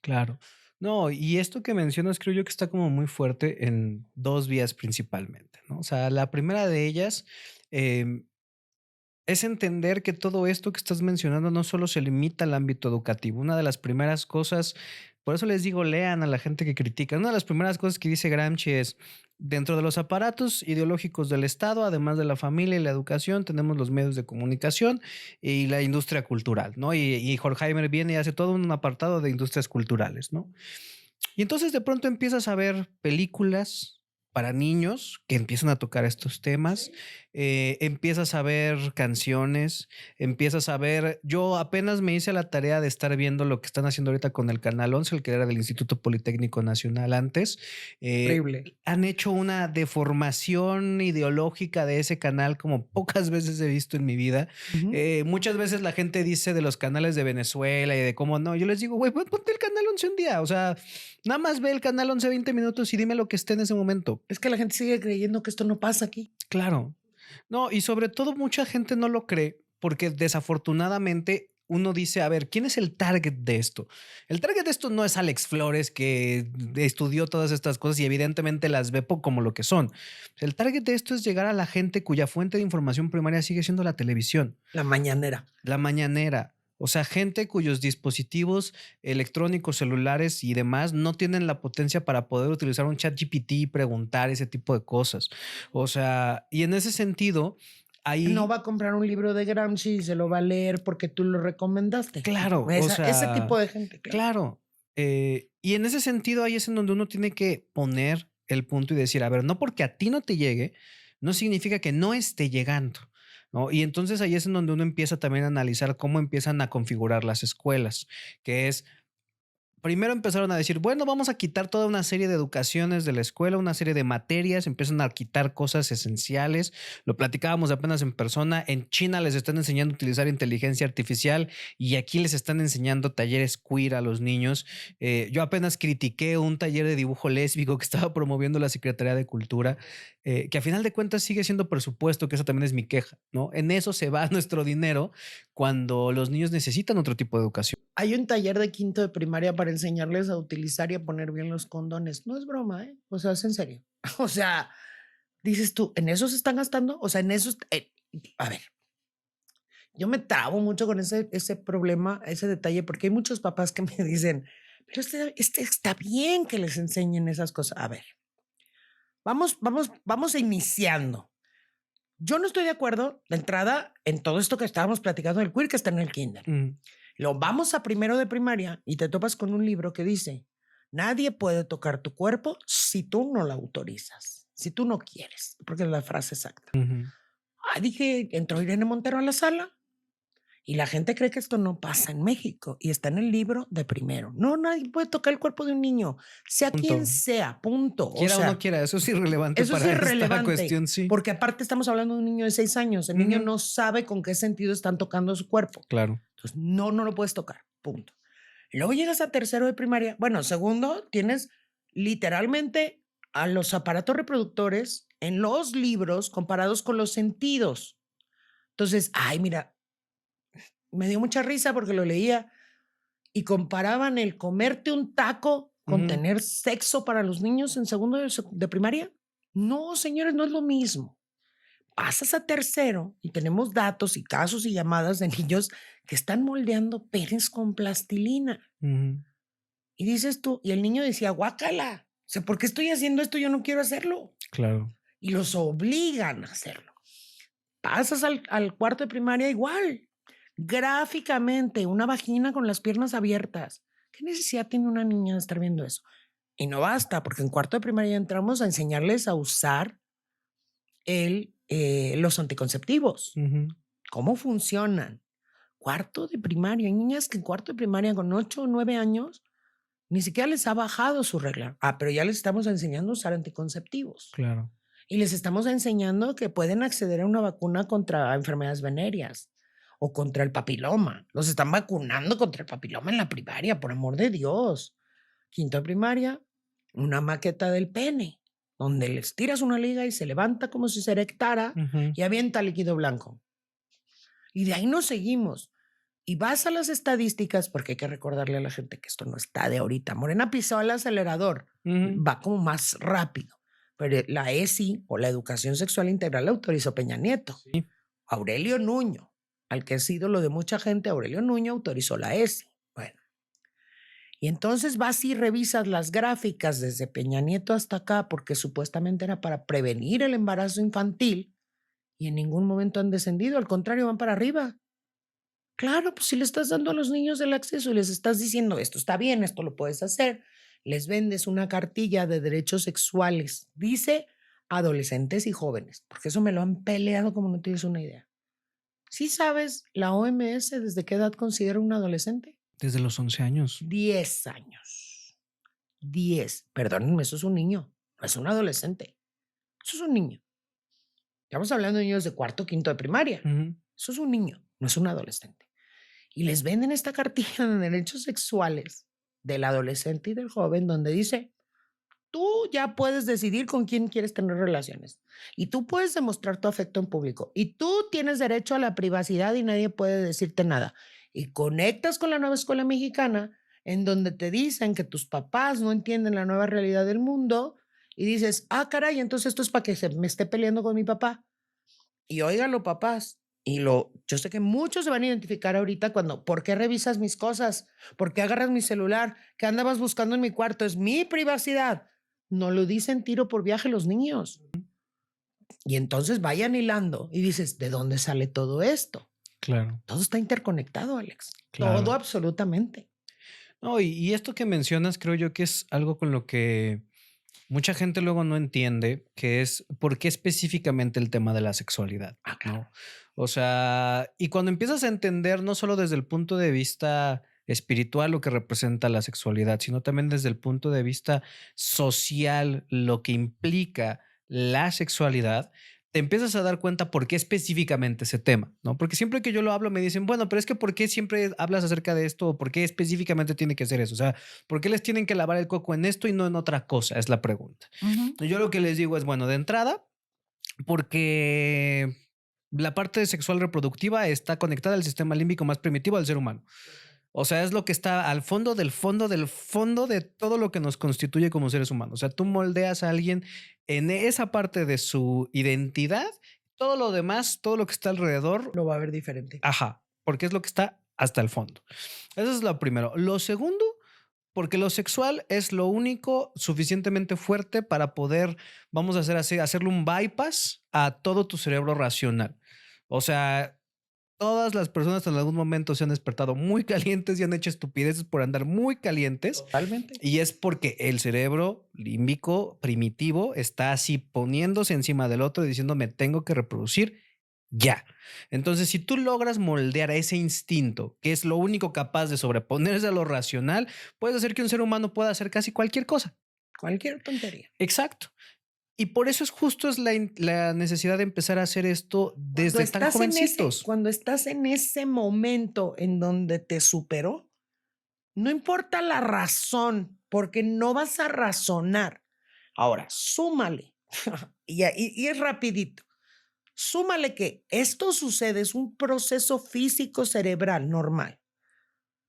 Speaker 1: Claro. No, y esto que mencionas creo yo que está como muy fuerte en dos vías principalmente, ¿no? O sea, la primera de ellas, em, es entender que todo esto que estás mencionando no solo se limita al ámbito educativo. Una de las primeras cosas Por eso les digo, lean a la gente que critica. Una de las primeras cosas que dice Gramsci es, dentro de los aparatos ideológicos del Estado, además de la familia y la educación, tenemos los medios de comunicación y la industria cultural, ¿no? Y Horkheimer viene y hace todo un apartado de industrias culturales, ¿no? Y entonces de pronto empiezas a ver películas para niños que empiezan a tocar estos temas, empiezas a ver canciones, empiezas a ver, yo apenas me hice la tarea de estar viendo lo que están haciendo ahorita con el Canal 11, el que era del Instituto Politécnico Nacional antes.
Speaker 2: Horrible.
Speaker 1: Han hecho una deformación ideológica de ese canal como pocas veces he visto en mi vida. Muchas veces la gente dice de los canales de Venezuela y de cómo no. Yo les digo, güey, ponte el Canal 11 un día. O sea, nada más ve el Canal 11 20 minutos y dime lo que esté en ese momento.
Speaker 2: Es que la gente sigue creyendo que esto no pasa aquí.
Speaker 1: Claro. No, y sobre todo mucha gente no lo cree porque desafortunadamente uno dice, a ver, ¿quién es el target de esto? El target de esto no es Alex Flores que estudió todas estas cosas y evidentemente las ve como lo que son. El target de esto es llegar a la gente cuya fuente de información primaria sigue siendo la televisión.
Speaker 2: La mañanera.
Speaker 1: La mañanera. O sea, gente cuyos dispositivos electrónicos, celulares y demás no tienen la potencia para poder utilizar un chat GPT y preguntar ese tipo de cosas. O sea, y en ese sentido, ahí...
Speaker 2: No va a comprar un libro de Gramsci y se lo va a leer porque tú lo recomendaste.
Speaker 1: Claro, o
Speaker 2: Ese
Speaker 1: sea,
Speaker 2: tipo de gente.
Speaker 1: claro. Y en ese sentido, ahí es en donde uno tiene que poner el punto y decir, a ver, no porque a ti no te llegue, no significa que no esté llegando, ¿no? Y entonces ahí es en donde uno empieza también a analizar cómo empiezan a configurar las escuelas, que es primero empezaron a decir, bueno, vamos a quitar toda una serie de educaciones de la escuela, una serie de materias, empiezan a quitar cosas esenciales. Lo platicábamos apenas en persona. En China les están enseñando a utilizar inteligencia artificial y aquí les están enseñando talleres queer a los niños. Yo apenas critiqué un taller de dibujo lésbico que estaba promoviendo la Secretaría de Cultura, que a final de cuentas sigue siendo presupuesto, que eso también es mi queja, ¿no? En eso se va nuestro dinero cuando los niños necesitan otro tipo de educación.
Speaker 2: Hay un taller de quinto de primaria para enseñarles a utilizar y a poner bien los condones. No es broma, ¿eh? O sea, es en serio. O sea, dices tú, ¿en eso se están gastando? O sea, en eso... a ver, yo me trabo mucho con ese problema, ese detalle, porque hay muchos papás que me dicen, pero este está bien que les enseñen esas cosas. A ver, vamos iniciando. Yo no estoy de acuerdo de entrada en todo esto que estábamos platicando del queer que está en el kinder. Lo vamos a primero de primaria y te topas con un libro que dice, nadie puede tocar tu cuerpo si tú no lo autorizas, si tú no quieres, porque es la frase exacta. Dije, entró Irene Montero a la sala y la gente cree que esto no pasa en México y está en el libro de primero. No, nadie puede tocar el cuerpo de un niño, sea
Speaker 1: Punto.
Speaker 2: quien sea, punto.
Speaker 1: Quiera o no quiera, eso es irrelevante
Speaker 2: eso
Speaker 1: para
Speaker 2: es irrelevante,
Speaker 1: esta cuestión, sí.
Speaker 2: porque aparte estamos hablando de un niño de 6 años. El niño no sabe con qué sentido están tocando su cuerpo.
Speaker 1: Claro.
Speaker 2: Entonces, no lo puedes tocar, punto. Luego llegas a tercero de primaria. Bueno, segundo, tienes literalmente a los aparatos reproductores en los libros comparados con los sentidos. Entonces, ay, mira, me dio mucha risa porque lo leía y comparaban el comerte un taco con tener sexo para los niños en segundo de primaria. No, señores, no es lo mismo. Pasas a tercero y tenemos datos y casos y llamadas de niños que están moldeando penes con plastilina. Y dices tú, y el niño decía, guácala, o sea, ¿por qué estoy haciendo esto? Yo no quiero hacerlo.
Speaker 1: Claro.
Speaker 2: Y los obligan a hacerlo. Pasas al cuarto de primaria igual. Gráficamente, una vagina con las piernas abiertas. ¿Qué necesidad tiene una niña de estar viendo eso? Y no basta, porque en cuarto de primaria entramos a enseñarles a usar los anticonceptivos. ¿Cómo funcionan? Cuarto de primaria. Hay niñas que en cuarto de primaria con 8 o 9 años ni siquiera les ha bajado su regla. Pero ya les estamos enseñando a usar anticonceptivos.
Speaker 1: Claro.
Speaker 2: Y les estamos enseñando que pueden acceder a una vacuna contra enfermedades venéreas o contra el papiloma. Los están vacunando contra el papiloma en la primaria, por amor de Dios. Quinto de primaria, una maqueta del pene, donde les tiras una liga y se levanta como si se erectara y avienta líquido blanco. Y de ahí nos seguimos. Y vas a las estadísticas, porque hay que recordarle a la gente que esto no está de ahorita. Morena pisó el acelerador, va como más rápido. Pero la ESI, o la Educación Sexual Integral, la autorizó Peña Nieto.
Speaker 1: Sí.
Speaker 2: Aurelio Nuño, al que es ídolo de mucha gente, Aurelio Nuño autorizó la ESI. Bueno. Y entonces vas y revisas las gráficas desde Peña Nieto hasta acá, porque supuestamente era para prevenir el embarazo infantil, y en ningún momento han descendido, al contrario, van para arriba. Claro, pues si le estás dando a los niños el acceso y les estás diciendo esto está bien, esto lo puedes hacer, les vendes una cartilla de derechos sexuales, dice adolescentes y jóvenes, porque eso me lo han peleado como no tienes una idea. ¿Sí sabes la OMS desde qué edad considera un adolescente?
Speaker 1: Desde los 11 años.
Speaker 2: 10 años. 10. Perdónenme, eso es un niño, no es un adolescente. Eso es un niño. Estamos hablando de niños de cuarto, quinto de primaria.
Speaker 1: Ujú.
Speaker 2: Eso es un niño, no es un adolescente. Y les venden esta cartilla de derechos sexuales del adolescente y del joven donde dice, tú ya puedes decidir con quién quieres tener relaciones y tú puedes demostrar tu afecto en público y tú tienes derecho a la privacidad y nadie puede decirte nada. Y conectas con la nueva escuela mexicana en donde te dicen que tus papás no entienden la nueva realidad del mundo y dices, ah, caray, entonces esto es para que se me esté peleando con mi papá. Y óiganlo, papás. Yo sé que muchos se van a identificar ahorita cuando, ¿por qué revisas mis cosas? ¿Por qué agarras mi celular? ¿Qué andabas buscando en mi cuarto? Es mi privacidad. No lo dicen tiro por viaje los niños. Y entonces vayan hilando y dices, ¿de dónde sale todo esto?
Speaker 1: Claro,
Speaker 2: Todo está interconectado, Alex.
Speaker 1: claro.
Speaker 2: Todo absolutamente.
Speaker 1: No, y esto que mencionas creo yo que es algo con lo que mucha gente luego no entiende, que es por qué específicamente el tema de la sexualidad,
Speaker 2: Ah, claro.
Speaker 1: ¿no? O sea, y cuando empiezas a entender no solo desde el punto de vista espiritual lo que representa la sexualidad, sino también desde el punto de vista social, lo que implica la sexualidad, te empiezas a dar cuenta por qué específicamente ese tema, ¿no? Porque siempre que yo lo hablo me dicen, bueno, pero es que ¿por qué siempre hablas acerca de esto? ¿O por qué específicamente tiene que ser eso? O sea, ¿por qué les tienen que lavar el coco en esto y no en otra cosa? Es la pregunta.
Speaker 2: Ujú.
Speaker 1: Yo lo que les digo es, bueno, de entrada, porque la parte sexual reproductiva está conectada al sistema límbico más primitivo del ser humano. O sea, es lo que está al fondo del fondo del fondo de todo lo que nos constituye como seres humanos. O sea, tú moldeas a alguien en esa parte de su identidad, todo lo demás, todo lo que está alrededor,
Speaker 2: Lo va a ver diferente.
Speaker 1: ajá, porque es lo que está hasta el fondo. Eso es lo primero. Lo segundo, porque lo sexual es lo único suficientemente fuerte para poder, vamos a hacer así, hacerle un bypass a todo tu cerebro racional. O sea, todas las personas en algún momento se han despertado muy calientes y han hecho estupideces por andar muy calientes.
Speaker 2: Totalmente.
Speaker 1: Y es porque el cerebro límbico primitivo está así poniéndose encima del otro y diciendo me tengo que reproducir ya. Entonces, si tú logras moldear a ese instinto, que es lo único capaz de sobreponerse a lo racional, puedes hacer que un ser humano pueda hacer casi cualquier cosa.
Speaker 2: Cualquier tontería.
Speaker 1: Exacto. Y por eso es justo es la necesidad de empezar a hacer esto desde tan jovencitos.
Speaker 2: Cuando estás en ese momento en donde te superó, no importa la razón, porque no vas a razonar. Ahora, súmale, y es rapidito, súmale que esto sucede, es un proceso físico cerebral normal.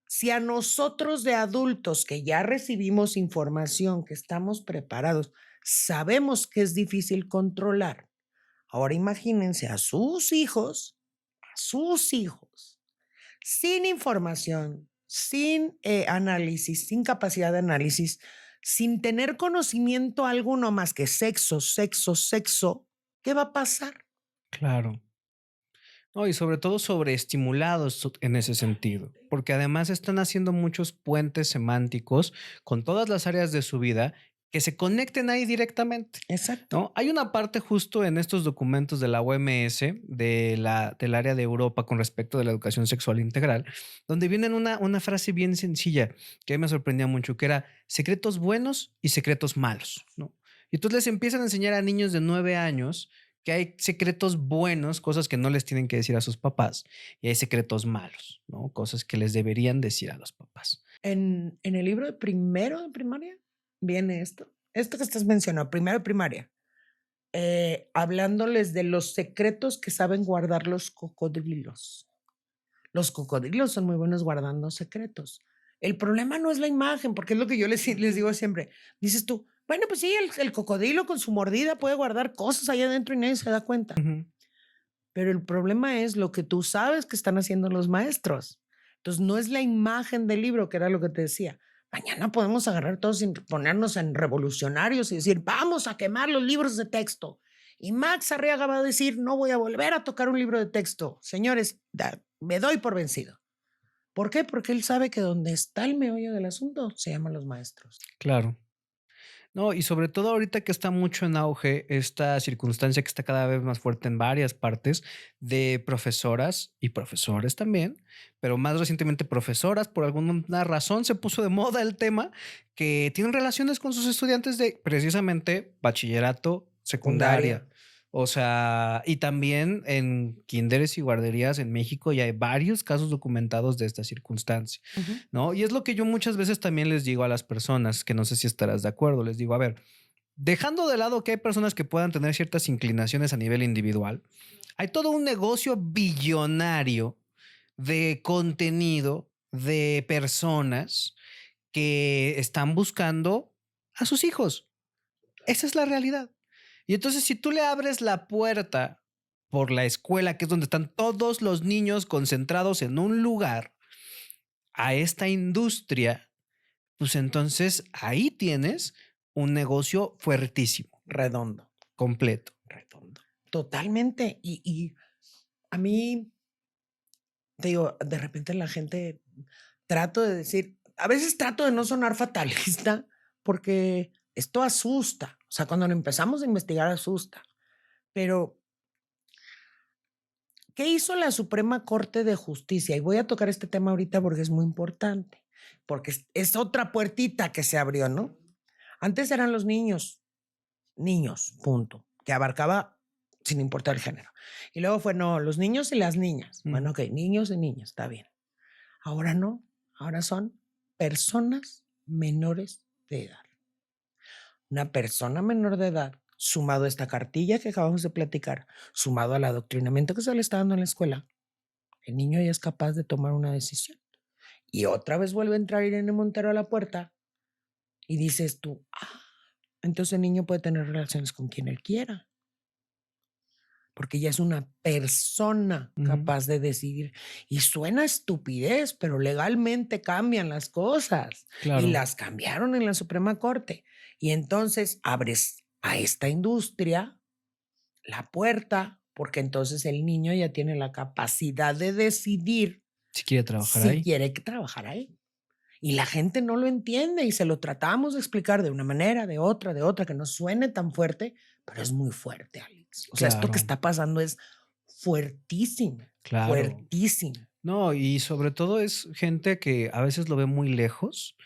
Speaker 2: Si a nosotros de adultos que ya recibimos información, que estamos preparados, sabemos que es difícil controlar, ahora imagínense a sus hijos, sin información, sin análisis, sin capacidad de análisis, sin tener conocimiento alguno más que sexo, sexo, sexo, ¿qué va a pasar?
Speaker 1: Claro. No, y sobre todo sobreestimulados en ese sentido, porque además están haciendo muchos puentes semánticos con todas las áreas de su vida que se conecten ahí directamente,
Speaker 2: Exacto.
Speaker 1: ¿no? Hay una parte justo en estos documentos de la OMS, del área de Europa con respecto de la educación sexual integral, donde viene una frase bien sencilla que a mí me sorprendía mucho, que era secretos buenos y secretos malos, ¿no? Y entonces les empiezan a enseñar a niños de 9 años que hay secretos buenos, cosas que no les tienen que decir a sus papás, y hay secretos malos, ¿no? Cosas que les deberían decir a los papás.
Speaker 2: En el libro de primero de primaria viene esto que estás mencionando, primero de primaria, hablándoles de los secretos que saben guardar los cocodrilos. Los cocodrilos son muy buenos guardando secretos. El problema no es la imagen, porque es lo que yo les digo siempre. Dices tú, bueno, pues sí, el cocodrilo con su mordida puede guardar cosas allá adentro y nadie se da cuenta.
Speaker 1: Ujú.
Speaker 2: Pero el problema es lo que tú sabes que están haciendo los maestros. Entonces, no es la imagen del libro, que era lo que te decía. Mañana podemos agarrar todos y ponernos en revolucionarios y decir, vamos a quemar los libros de texto. Y Max Arriaga va a decir, no voy a volver a tocar un libro de texto. Señores, me doy por vencido. ¿Por qué? Porque él sabe que donde está el meollo del asunto se llaman los maestros.
Speaker 1: Claro. No, y sobre todo ahorita que está mucho en auge esta circunstancia que está cada vez más fuerte en varias partes de profesoras y profesores también, pero más recientemente profesoras, por alguna razón se puso de moda el tema, que tienen relaciones con sus estudiantes de precisamente bachillerato, secundaria.
Speaker 2: Secundaria.
Speaker 1: O sea, y también en kinderes y guarderías en México ya hay varios casos documentados de esta circunstancia.
Speaker 2: Ujú.
Speaker 1: ¿No? Y es lo que yo muchas veces también les digo a las personas, que no sé si estarás de acuerdo, les digo, a ver, dejando de lado que hay personas que puedan tener ciertas inclinaciones a nivel individual, hay todo un negocio billonario de contenido de personas que están buscando a sus hijos. Esa es la realidad. Y entonces, si tú le abres la puerta por la escuela, que es donde están todos los niños concentrados en un lugar, a esta industria, pues entonces ahí tienes un negocio fuertísimo,
Speaker 2: Redondo.
Speaker 1: completo.
Speaker 2: Redondo. Totalmente. Y a mí, te digo, de repente la gente trato de decir, a veces trato de no sonar fatalista porque esto asusta. O sea, cuando lo empezamos a investigar asusta. Pero, ¿qué hizo la Suprema Corte de Justicia? Y voy a tocar este tema ahorita porque es muy importante, porque es otra puertita que se abrió, ¿no? Antes eran los niños, punto, que abarcaba sin importar el género. Y luego fue, no, los niños y las niñas. Bueno, ok, niños y niñas, está bien. Ahora no, ahora son personas menores de edad. Una persona menor de edad, sumado a esta cartilla que acabamos de platicar, sumado al adoctrinamiento que se le está dando en la escuela, el niño ya es capaz de tomar una decisión. Y otra vez vuelve a entrar Irene Montero a la puerta y dices tú, entonces el niño puede tener relaciones con quien él quiera, porque ya es una persona capaz de decidir. Y suena estupidez, pero legalmente cambian las cosas.
Speaker 1: Claro.
Speaker 2: Y las cambiaron en la Suprema Corte. Y entonces abres a esta industria la puerta, porque entonces el niño ya tiene la capacidad de decidir
Speaker 1: Si quiere trabajar
Speaker 2: si
Speaker 1: ahí.
Speaker 2: quiere trabajar ahí. Y la gente no lo entiende y se lo tratamos de explicar de una manera, de otra, que no suene tan fuerte, pero es muy fuerte, Alex. O sea, esto que
Speaker 1: Claro.
Speaker 2: está pasando es fuertísimo,
Speaker 1: Claro.
Speaker 2: fuertísimo.
Speaker 1: No, y sobre todo es gente que a veces lo ve muy lejos,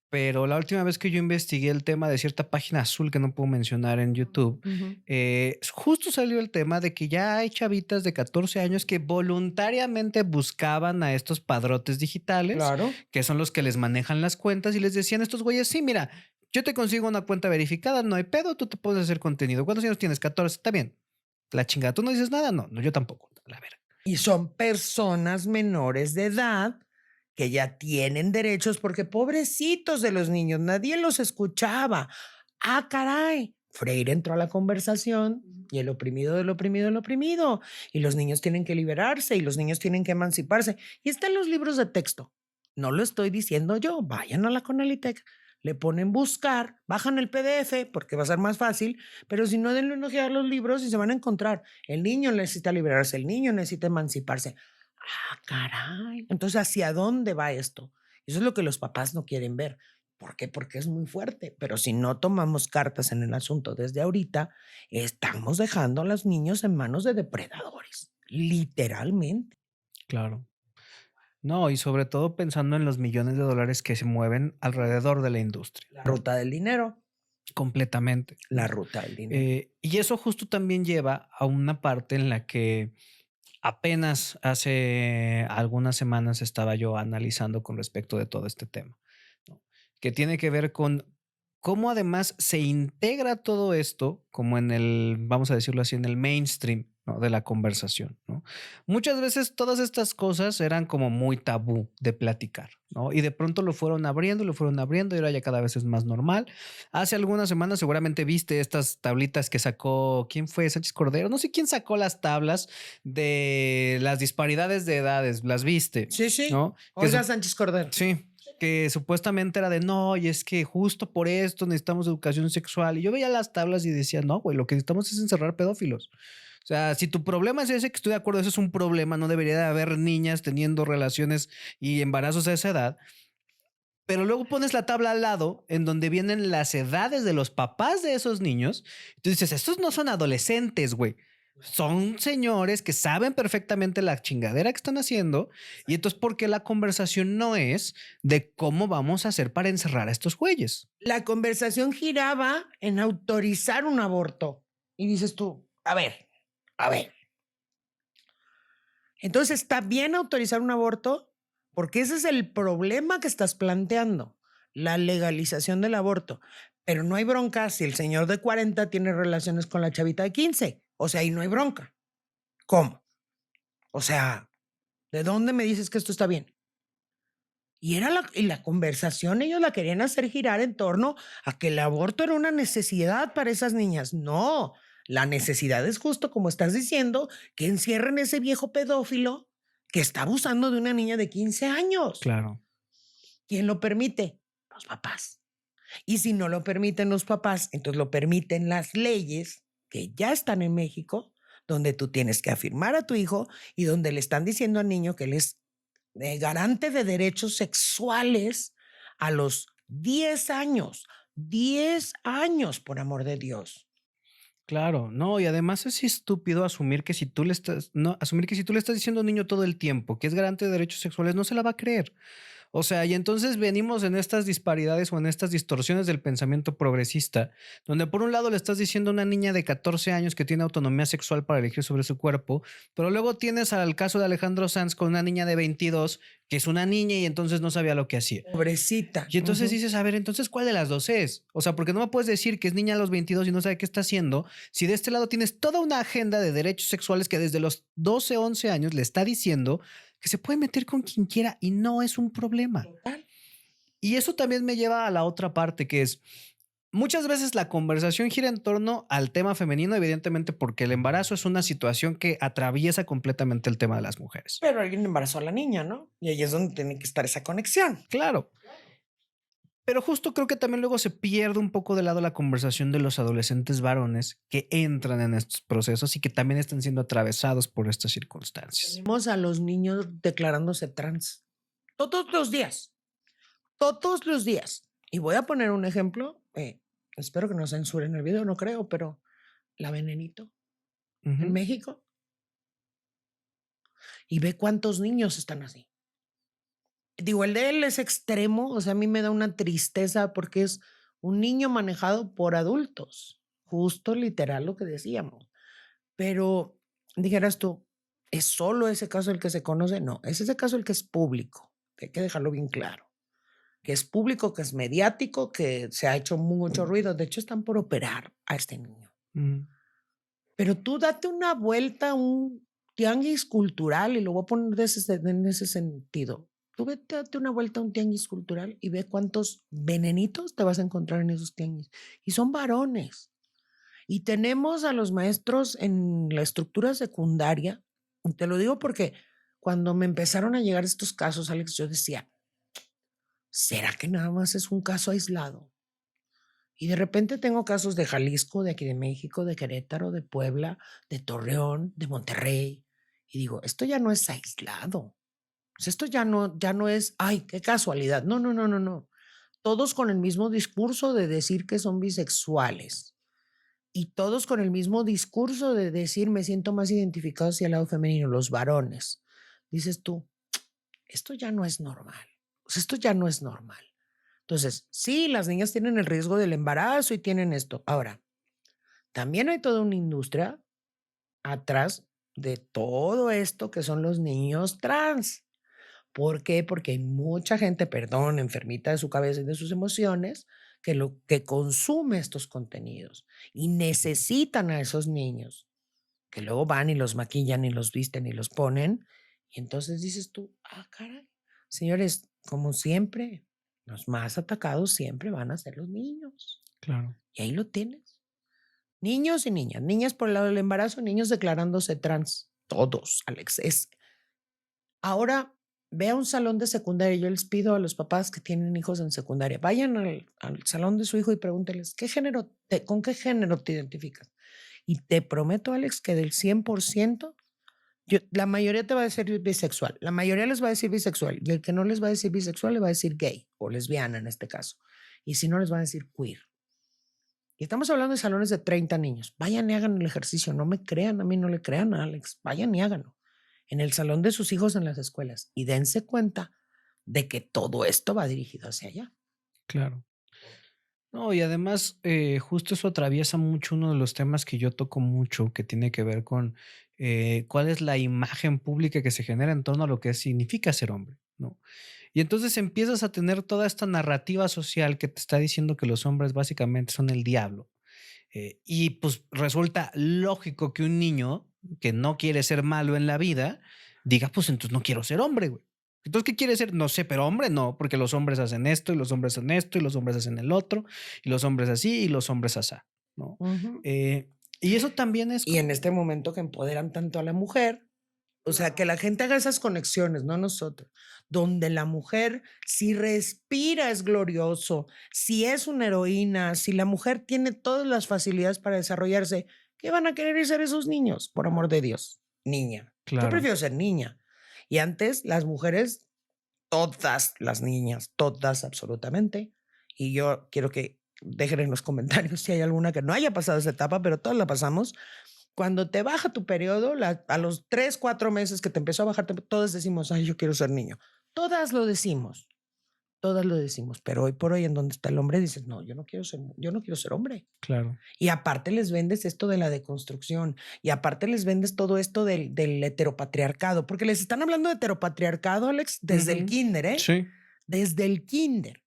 Speaker 1: pero la última vez que yo investigué el tema de cierta página azul que no puedo mencionar en YouTube, justo salió el tema de que ya hay chavitas de 14 años que voluntariamente buscaban a estos padrotes digitales,
Speaker 2: Claro.
Speaker 1: que son los que les manejan las cuentas y les decían a estos güeyes, sí, mira, yo te consigo una cuenta verificada, no hay pedo, tú te puedes hacer contenido. ¿Cuántos años tienes? 14, está bien. La chingada, ¿tú no dices nada? No, no, yo tampoco, la verga.
Speaker 2: Y son personas menores de edad que ya tienen derechos porque pobrecitos de los niños, nadie los escuchaba. Ah, caray. Freire entró a la conversación y el oprimido del oprimido del oprimido. Y los niños tienen que liberarse y los niños tienen que emanciparse. Y están los libros de texto. No lo estoy diciendo yo. Vayan a la Conalitec, le ponen buscar, bajan el PDF porque va a ser más fácil, pero si no, denle una ojeada a los libros y se van a encontrar. El niño necesita liberarse, el niño necesita emanciparse. Ah, caray. Entonces, ¿hacia dónde va esto? Eso es lo que los papás no quieren ver. ¿Por qué? Porque es muy fuerte. Pero si no tomamos cartas en el asunto desde ahorita, estamos dejando a los niños en manos de depredadores. Literalmente.
Speaker 1: Claro. No, y sobre todo pensando en los millones de dólares que se mueven alrededor de la industria.
Speaker 2: La ruta del dinero.
Speaker 1: Completamente.
Speaker 2: La ruta del dinero.
Speaker 1: Y eso justo también lleva a una parte en la que apenas hace algunas semanas estaba yo analizando con respecto de todo este tema, ¿no? Que tiene que ver con cómo además se integra todo esto como en el, vamos a decirlo así, en el mainstream, ¿no? De la conversación, ¿no? Muchas veces todas estas cosas eran como muy tabú de platicar, ¿no? Y de pronto lo fueron abriendo y ahora ya cada vez es más normal. Hace algunas semanas seguramente viste estas tablitas que sacó, ¿quién fue? Sánchez Cordero. No sé quién sacó las tablas de las disparidades de edades. ¿Las viste?
Speaker 2: Sí, sí.
Speaker 1: ¿No?
Speaker 2: Olga Sánchez Cordero.
Speaker 1: Sí. que supuestamente era de no, y es que justo por esto necesitamos educación sexual. Y yo veía las tablas y decía, no, güey, lo que necesitamos es encerrar pedófilos. O sea, si tu problema es ese, que estoy de acuerdo, ese es un problema, no debería de haber niñas teniendo relaciones y embarazos a esa edad. Pero luego pones la tabla al lado en donde vienen las edades de los papás de esos niños. Tú dices, estos no son adolescentes, güey. Son señores que saben perfectamente la chingadera que están haciendo. Y entonces, ¿por qué la conversación no es de cómo vamos a hacer para encerrar a estos güeyes?
Speaker 2: La conversación giraba en autorizar un aborto. Y dices tú, a ver. Entonces, ¿está bien autorizar un aborto? Porque ese es el problema que estás planteando, la legalización del aborto. Pero no hay bronca si el señor de 40 tiene relaciones con la chavita de 15. O sea, ahí no hay bronca. ¿Cómo? O sea, ¿de dónde me dices que esto está bien? Y la conversación ellos la querían hacer girar en torno a que el aborto era una necesidad para esas niñas. No, la necesidad es justo como estás diciendo, que encierren ese viejo pedófilo que está abusando de una niña de 15 años.
Speaker 1: Claro.
Speaker 2: ¿Quién lo permite? Los papás. Y si no lo permiten los papás, entonces lo permiten las leyes que ya están en México, donde tú tienes que afirmar a tu hijo y donde le están diciendo al niño que él es garante de derechos sexuales a los 10 años. 10 años, por amor de Dios.
Speaker 1: Claro, no, y además es estúpido asumir que si tú le estás, no, asumir que si tú le estás diciendo a un niño todo el tiempo que es garante de derechos sexuales, no se la va a creer. O sea, y entonces venimos en estas disparidades o en estas distorsiones del pensamiento progresista, donde por un lado le estás diciendo a una niña de 14 años que tiene autonomía sexual para elegir sobre su cuerpo, pero luego tienes al caso de Alejandro Sanz con una niña de 22 que es una niña y entonces no sabía lo que hacía.
Speaker 2: Pobrecita.
Speaker 1: Y entonces dices, a ver, entonces, ¿cuál de las dos es? O sea, porque no me puedes decir que es niña a los 22 y no sabe qué está haciendo, si de este lado tienes toda una agenda de derechos sexuales que desde los 12, 11 años le está diciendo que se puede meter con quien quiera y no es un problema.
Speaker 2: Total.
Speaker 1: Y eso también me lleva a la otra parte, que es, muchas veces la conversación gira en torno al tema femenino, evidentemente porque el embarazo es una situación que atraviesa completamente el tema de las mujeres.
Speaker 2: Pero alguien embarazó a la niña, ¿no? Y ahí es donde tiene que estar esa conexión.
Speaker 1: Claro. Pero justo creo que también luego se pierde un poco de lado la conversación de los adolescentes varones que entran en estos procesos y que también están siendo atravesados por estas circunstancias.
Speaker 2: Tenemos a los niños declarándose trans todos los días. Todos los días. Y voy a poner un ejemplo. Espero que no censuren el video, no creo, pero la Venenito en México. Y ve cuántos niños están así. Digo, el de él es extremo, o sea, a mí me da una tristeza porque es un niño manejado por adultos, justo literal lo que decíamos. Pero dijeras tú, ¿es solo ese caso el que se conoce? No, es ese caso el que es público, hay que dejarlo bien claro, que es público, que es mediático, que se ha hecho mucho ruido. De hecho, están por operar a este niño. Pero tú date una vuelta a un tianguis cultural, y lo voy a poner en ese sentido. Tú vete, date una vuelta a un tianguis cultural y ve cuántos venenitos te vas a encontrar en esos tianguis. Y son varones. Y tenemos a los maestros en la estructura secundaria. Y te lo digo porque cuando me empezaron a llegar estos casos, Alex, yo decía, ¿será que nada más es un caso aislado? Y de repente tengo casos de Jalisco, de aquí de México, de Querétaro, de Puebla, de Torreón, de Monterrey. Y digo, esto ya no es aislado. O sea, esto ya no es, ay, qué casualidad. No, no, no, no, no. Todos con el mismo discurso de decir que son bisexuales. Y todos con el mismo discurso de decir, me siento más identificado hacia el lado femenino, los varones. Dices tú, esto ya no es normal. O sea, esto ya no es normal. Entonces, sí, las niñas tienen el riesgo del embarazo y tienen esto. Ahora, también hay toda una industria atrás de todo esto que son los niños trans. ¿Por qué? Porque hay mucha gente, perdón, enfermita de su cabeza y de sus emociones, que consume estos contenidos y necesitan a esos niños, que luego van y los maquillan y los visten y los ponen. Y entonces dices tú, ah, caray, señores, como siempre, los más atacados siempre van a ser los niños.
Speaker 1: Claro.
Speaker 2: Y ahí lo tienes. Niños y niñas. Niñas por el lado del embarazo, niños declarándose trans. Todos, Alex. Ahora, ve a un salón de secundaria. Yo les pido a los papás que tienen hijos en secundaria, vayan al salón de su hijo y pregúntenles, ¿con qué género te identificas? Y te prometo, Alex, que del 100%, la mayoría te va a decir bisexual, la mayoría les va a decir bisexual, y el que no les va a decir bisexual le va a decir gay o lesbiana en este caso. Y si no, les va a decir queer. Y estamos hablando de salones de 30 niños. Vayan y hagan el ejercicio. No me crean, a mí no le crean a Alex. Vayan y háganlo en el salón de sus hijos en las escuelas y dense cuenta de que todo esto va dirigido hacia allá.
Speaker 1: Claro. No, y además, justo eso atraviesa mucho uno de los temas que yo toco mucho, que tiene que ver con cuál es la imagen pública que se genera en torno a lo que significa ser hombre, ¿no? Y entonces empiezas a tener toda esta narrativa social que te está diciendo que los hombres básicamente son el diablo. Y pues resulta lógico que un niño que no quiere ser malo en la vida diga, pues entonces no quiero ser hombre, güey. Entonces, ¿qué quiere ser? No sé, pero hombre no, porque los hombres hacen esto y los hombres hacen esto y los hombres hacen el otro y los hombres así y los hombres asá, ¿no?
Speaker 2: Ujú.
Speaker 1: Y eso también es
Speaker 2: Y en
Speaker 1: como,
Speaker 2: este momento que empoderan tanto a la mujer, o sea, que la gente haga esas conexiones, no nosotros, donde la mujer, si respira, es glorioso, si es una heroína, si la mujer tiene todas las facilidades para desarrollarse, ¿qué van a querer ser esos niños? Por amor de Dios, niña. Yo
Speaker 1: claro,
Speaker 2: prefiero ser niña. Y antes las mujeres, todas las niñas, todas absolutamente. Y yo quiero que dejen en los comentarios si hay alguna que no haya pasado esa etapa, pero todas la pasamos. Cuando te baja tu periodo, a los 3, 4 meses que te empezó a bajar, todas decimos, ay, yo quiero ser niño. Todas lo decimos, pero hoy por hoy en donde está el hombre dices, no, yo no quiero ser hombre.
Speaker 1: claro.
Speaker 2: Y aparte les vendes esto de la deconstrucción y aparte les vendes todo esto del heteropatriarcado, porque les están hablando de heteropatriarcado, Alex, desde el
Speaker 1: Ujú.
Speaker 2: kinder, ¿eh?
Speaker 1: Sí,
Speaker 2: Desde el kinder.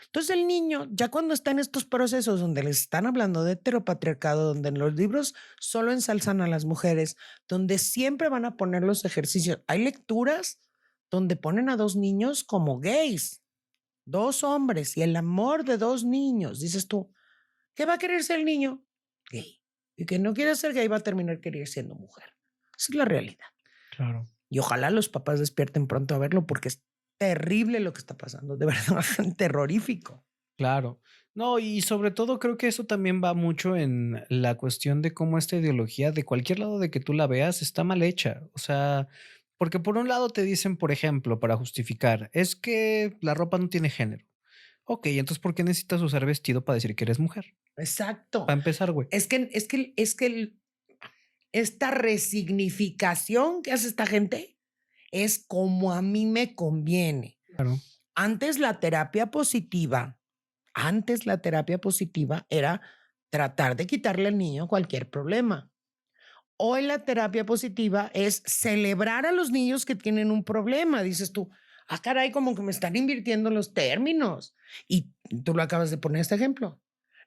Speaker 2: Entonces el niño, ya cuando está en estos procesos donde les están hablando de heteropatriarcado, donde en los libros solo ensalzan a las mujeres, donde siempre van a poner los ejercicios, hay lecturas donde ponen a 2 niños como gays, 2 hombres y el amor de 2 niños. Dices tú, ¿qué va a querer ser el niño? Gay. Y que no quiere ser gay va a terminar querer siendo mujer. Esa es la realidad.
Speaker 1: claro.
Speaker 2: Y ojalá los papás despierten pronto a verlo porque es terrible lo que está pasando, de verdad, terrorífico.
Speaker 1: Claro. No, y sobre todo creo que eso también va mucho en la cuestión de cómo esta ideología, de cualquier lado de que tú la veas, está mal hecha. O sea, porque por un lado te dicen, por ejemplo, para justificar, es que la ropa no tiene género. Ok, entonces ¿por qué necesitas usar vestido para decir que eres mujer?
Speaker 2: Exacto.
Speaker 1: Para empezar, güey.
Speaker 2: Esta resignificación que hace esta gente es como a mí me conviene.
Speaker 1: Claro,
Speaker 2: Antes la terapia positiva, antes la terapia positiva era tratar de quitarle al niño cualquier problema. Hoy la terapia positiva es celebrar a los niños que tienen un problema. Dices tú, ah, caray, como que me están invirtiendo los términos. Y tú lo acabas de poner este ejemplo.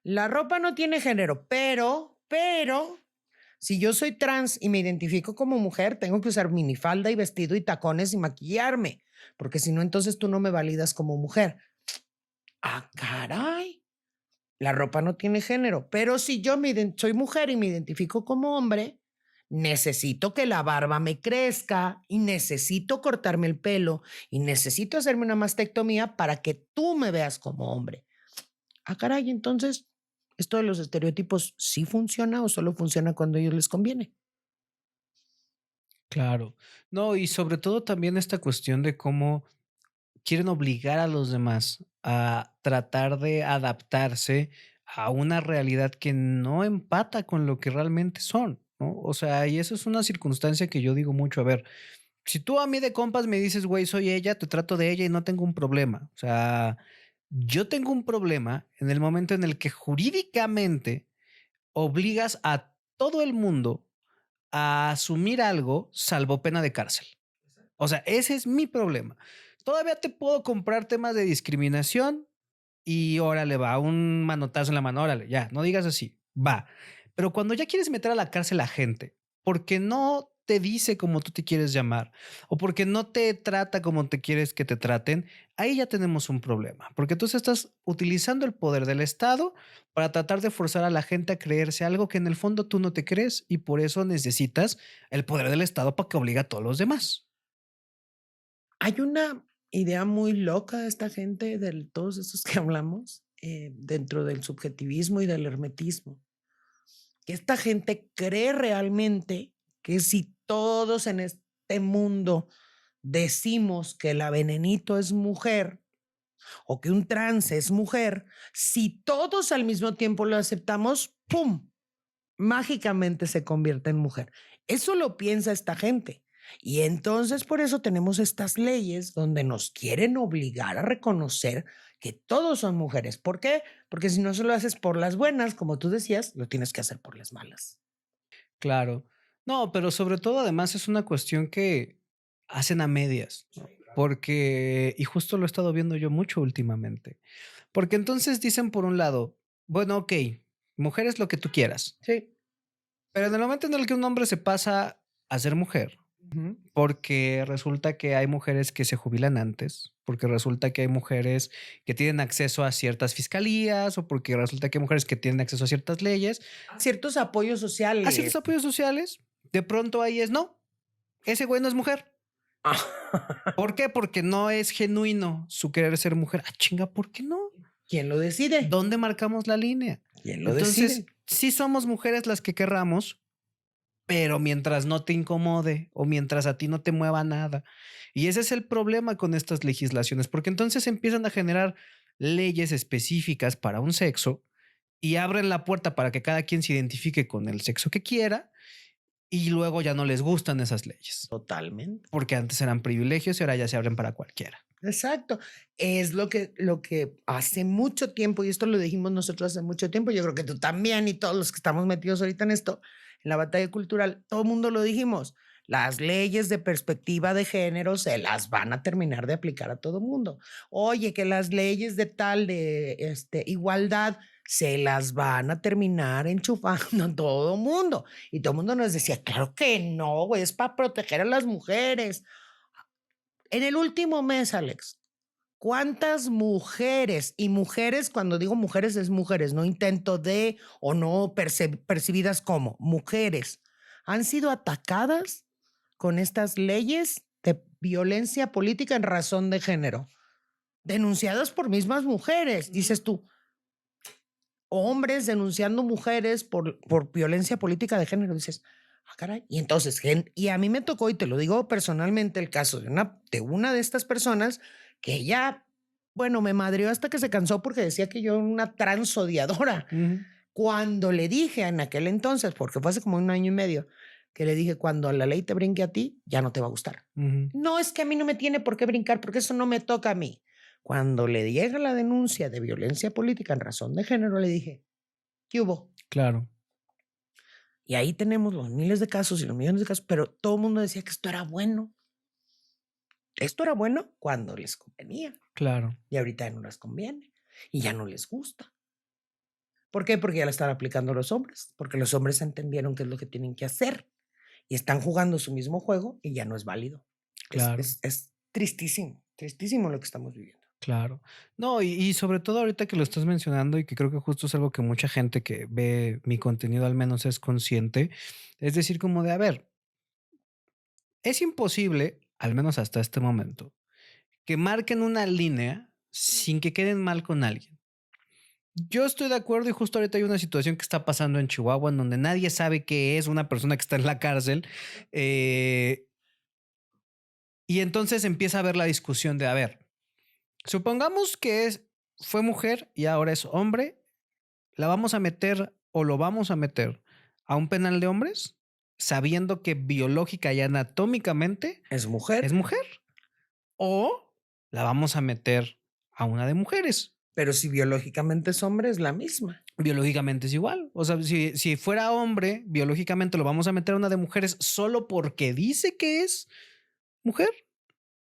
Speaker 2: La ropa no tiene género, pero, si yo soy trans y me identifico como mujer, tengo que usar minifalda y vestido y tacones y maquillarme, porque si no, entonces tú no me validas como mujer. Ah, caray. La ropa no tiene género, pero si yo soy mujer y me identifico como hombre, necesito que la barba me crezca y necesito cortarme el pelo y necesito hacerme una mastectomía para que tú me veas como hombre. Ah, caray, entonces, ¿esto de los estereotipos sí funciona o solo funciona cuando a ellos les conviene?
Speaker 1: claro. No, y sobre todo también esta cuestión de cómo quieren obligar a los demás a tratar de adaptarse a una realidad que no empata con lo que realmente son, ¿no? O sea, y eso es una circunstancia que yo digo mucho, a ver, si tú a mí de compas me dices, güey, soy ella, te trato de ella y no tengo un problema. O sea, yo tengo un problema en el momento en el que jurídicamente obligas a todo el mundo a asumir algo salvo pena de cárcel. O sea, ese es mi problema. Todavía te puedo comprar temas de discriminación y órale, va, un manotazo en la mano, órale, ya, no digas así, va. Pero cuando ya quieres meter a la cárcel a gente porque no te dice como tú te quieres llamar o porque no te trata como te quieres que te traten, ahí ya tenemos un problema, porque tú estás utilizando el poder del Estado para tratar de forzar a la gente a creerse algo que en el fondo tú no te crees y por eso necesitas el poder del Estado para que obligue a todos los demás.
Speaker 2: Hay una idea muy loca de esta gente, de todos estos que hablamos, dentro del subjetivismo y del hermetismo, que esta gente cree realmente que si todos en este mundo decimos que la venenito es mujer o que un trans es mujer, si todos al mismo tiempo lo aceptamos, ¡pum! Mágicamente se convierte en mujer. Eso lo piensa esta gente. Y entonces por eso tenemos estas leyes donde nos quieren obligar a reconocer que todos son mujeres. ¿Por qué? Porque si no se lo haces por las buenas, como tú decías, lo tienes que hacer por las malas.
Speaker 1: Claro. No, pero sobre todo, además, es una cuestión que hacen a medias, ¿no? Porque, y justo lo he estado viendo yo mucho últimamente, porque entonces dicen por un lado, bueno, ok, mujer es lo que tú quieras,
Speaker 2: Sí.
Speaker 1: pero en el momento en el que un hombre se pasa a ser mujer,
Speaker 2: Ujú.
Speaker 1: porque resulta que hay mujeres que se jubilan antes, porque resulta que hay mujeres que tienen acceso a ciertas fiscalías, o porque resulta que hay mujeres que tienen acceso a ciertas leyes,
Speaker 2: Ciertos apoyos
Speaker 1: a ciertos
Speaker 2: sociales.
Speaker 1: apoyos sociales, de pronto ahí es no, ese güey no es mujer. ¿Por qué? Porque no es genuino su querer ser mujer. Ah, chinga, ¿por qué no?
Speaker 2: ¿Quién lo decide?
Speaker 1: ¿Dónde marcamos la línea?
Speaker 2: ¿Quién lo
Speaker 1: Entonces,
Speaker 2: decide?
Speaker 1: sí somos mujeres las que querramos, pero mientras no te incomode o mientras a ti no te mueva nada. Y ese es el problema con estas legislaciones, porque entonces empiezan a generar leyes específicas para un sexo y abren la puerta para que cada quien se identifique con el sexo que quiera y luego ya no les gustan esas leyes,
Speaker 2: Totalmente.
Speaker 1: porque antes eran privilegios y ahora ya se abren para cualquiera.
Speaker 2: Exacto. Es lo que hace mucho tiempo, y esto lo dijimos nosotros hace mucho tiempo, yo creo que tú también y todos los que estamos metidos ahorita en esto, en la batalla cultural, todo el mundo lo dijimos. Las leyes de perspectiva de género se las van a terminar de aplicar a todo mundo. Oye, que las leyes de tal de igualdad se las van a terminar enchufando a todo mundo. Y todo el mundo nos decía, claro que no, güey, es para proteger a las mujeres. En el último mes, Alex, ¿cuántas mujeres, y mujeres, cuando digo mujeres, es mujeres, no intento de o no percibidas como mujeres, han sido atacadas con estas leyes de violencia política en razón de género, denunciadas por mismas mujeres? Dices tú, hombres denunciando mujeres por violencia política de género. Dices, ah, caray. Y entonces, y a mí me tocó, y te lo digo personalmente, el caso de una de estas personas que ella, bueno, me madrió hasta que se cansó porque decía que yo era una transodiadora.
Speaker 1: Ujú,
Speaker 2: Cuando le dije en aquel entonces, porque fue hace como 1 año y medio, que le dije, cuando la ley te brinque a ti, ya no te va a gustar.
Speaker 1: ujú.
Speaker 2: No, es que a mí no me tiene por qué brincar, porque eso no me toca a mí. Cuando le llega la denuncia de violencia política en razón de género, le dije, ¿qué hubo?
Speaker 1: Claro,
Speaker 2: Y ahí tenemos los miles de casos y los millones de casos, pero todo el mundo decía que esto era bueno. Esto era bueno cuando les convenía
Speaker 1: claro,
Speaker 2: y ahorita ya no les conviene y ya no les gusta. ¿Por qué? Porque ya la están aplicando los hombres, porque los hombres entendieron qué es lo que tienen que hacer y están jugando su mismo juego y ya no es válido. Es,
Speaker 1: claro,
Speaker 2: es, es tristísimo, tristísimo lo que estamos viviendo.
Speaker 1: claro. No, y sobre todo ahorita que lo estás mencionando y que creo que justo es algo que mucha gente que ve mi contenido al menos es consciente, es decir, como de, a ver, es imposible, al menos hasta este momento, que marquen una línea sin que queden mal con alguien. Yo estoy de acuerdo y justo ahorita hay una situación que está pasando en Chihuahua en donde nadie sabe qué es una persona que está en la cárcel. eh, y entonces empieza a haber la discusión de, a ver, supongamos que fue mujer y ahora es hombre, ¿la vamos a meter o lo vamos a meter a un penal de hombres sabiendo que biológica y anatómicamente
Speaker 2: Es
Speaker 1: es
Speaker 2: mujer,
Speaker 1: mujer? ¿O la vamos a meter a una de mujeres?
Speaker 2: pero si biológicamente es hombre, es la misma.
Speaker 1: Biológicamente es igual. O sea, si fuera hombre, biológicamente lo vamos a meter a una de mujeres solo porque dice que es mujer.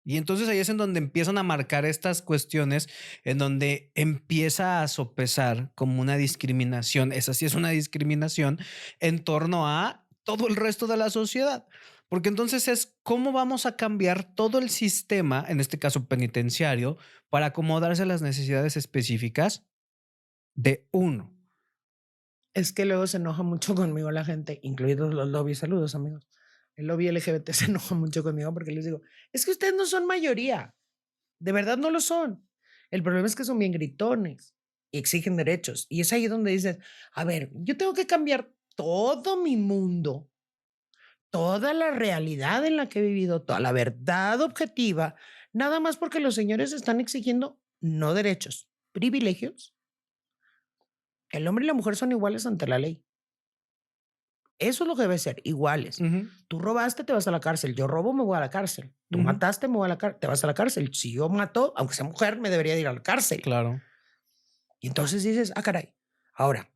Speaker 1: Y entonces ahí es en donde empiezan a marcar estas cuestiones, en donde empieza a sopesar como una discriminación, esa sí es una discriminación en torno a todo el resto de la sociedad. Porque entonces es cómo vamos a cambiar todo el sistema, en este caso penitenciario, para acomodarse a las necesidades específicas de uno.
Speaker 2: Es que luego se enoja mucho conmigo la gente, incluidos los lobbies. Saludos, amigos. el lobby LGBT se enoja mucho conmigo porque les digo, es que ustedes no son mayoría, de verdad no lo son. El problema es que son bien gritones y exigen derechos. Y es ahí donde dices, a ver, yo tengo que cambiar todo mi mundo, toda la realidad en la que he vivido, toda la verdad objetiva, nada más porque los señores están exigiendo no derechos, privilegios. El hombre y la mujer son iguales ante la ley. Eso es lo que debe ser, iguales.
Speaker 1: Ujú,
Speaker 2: Tú robaste, te vas a la cárcel. Yo robo, me voy a la cárcel. Tú
Speaker 1: ujú,
Speaker 2: mataste, me voy a la cárcel. Te vas a la cárcel. Si yo mato, aunque sea mujer, me debería de ir a la cárcel.
Speaker 1: claro.
Speaker 2: Y entonces dices, ah, caray. Ahora,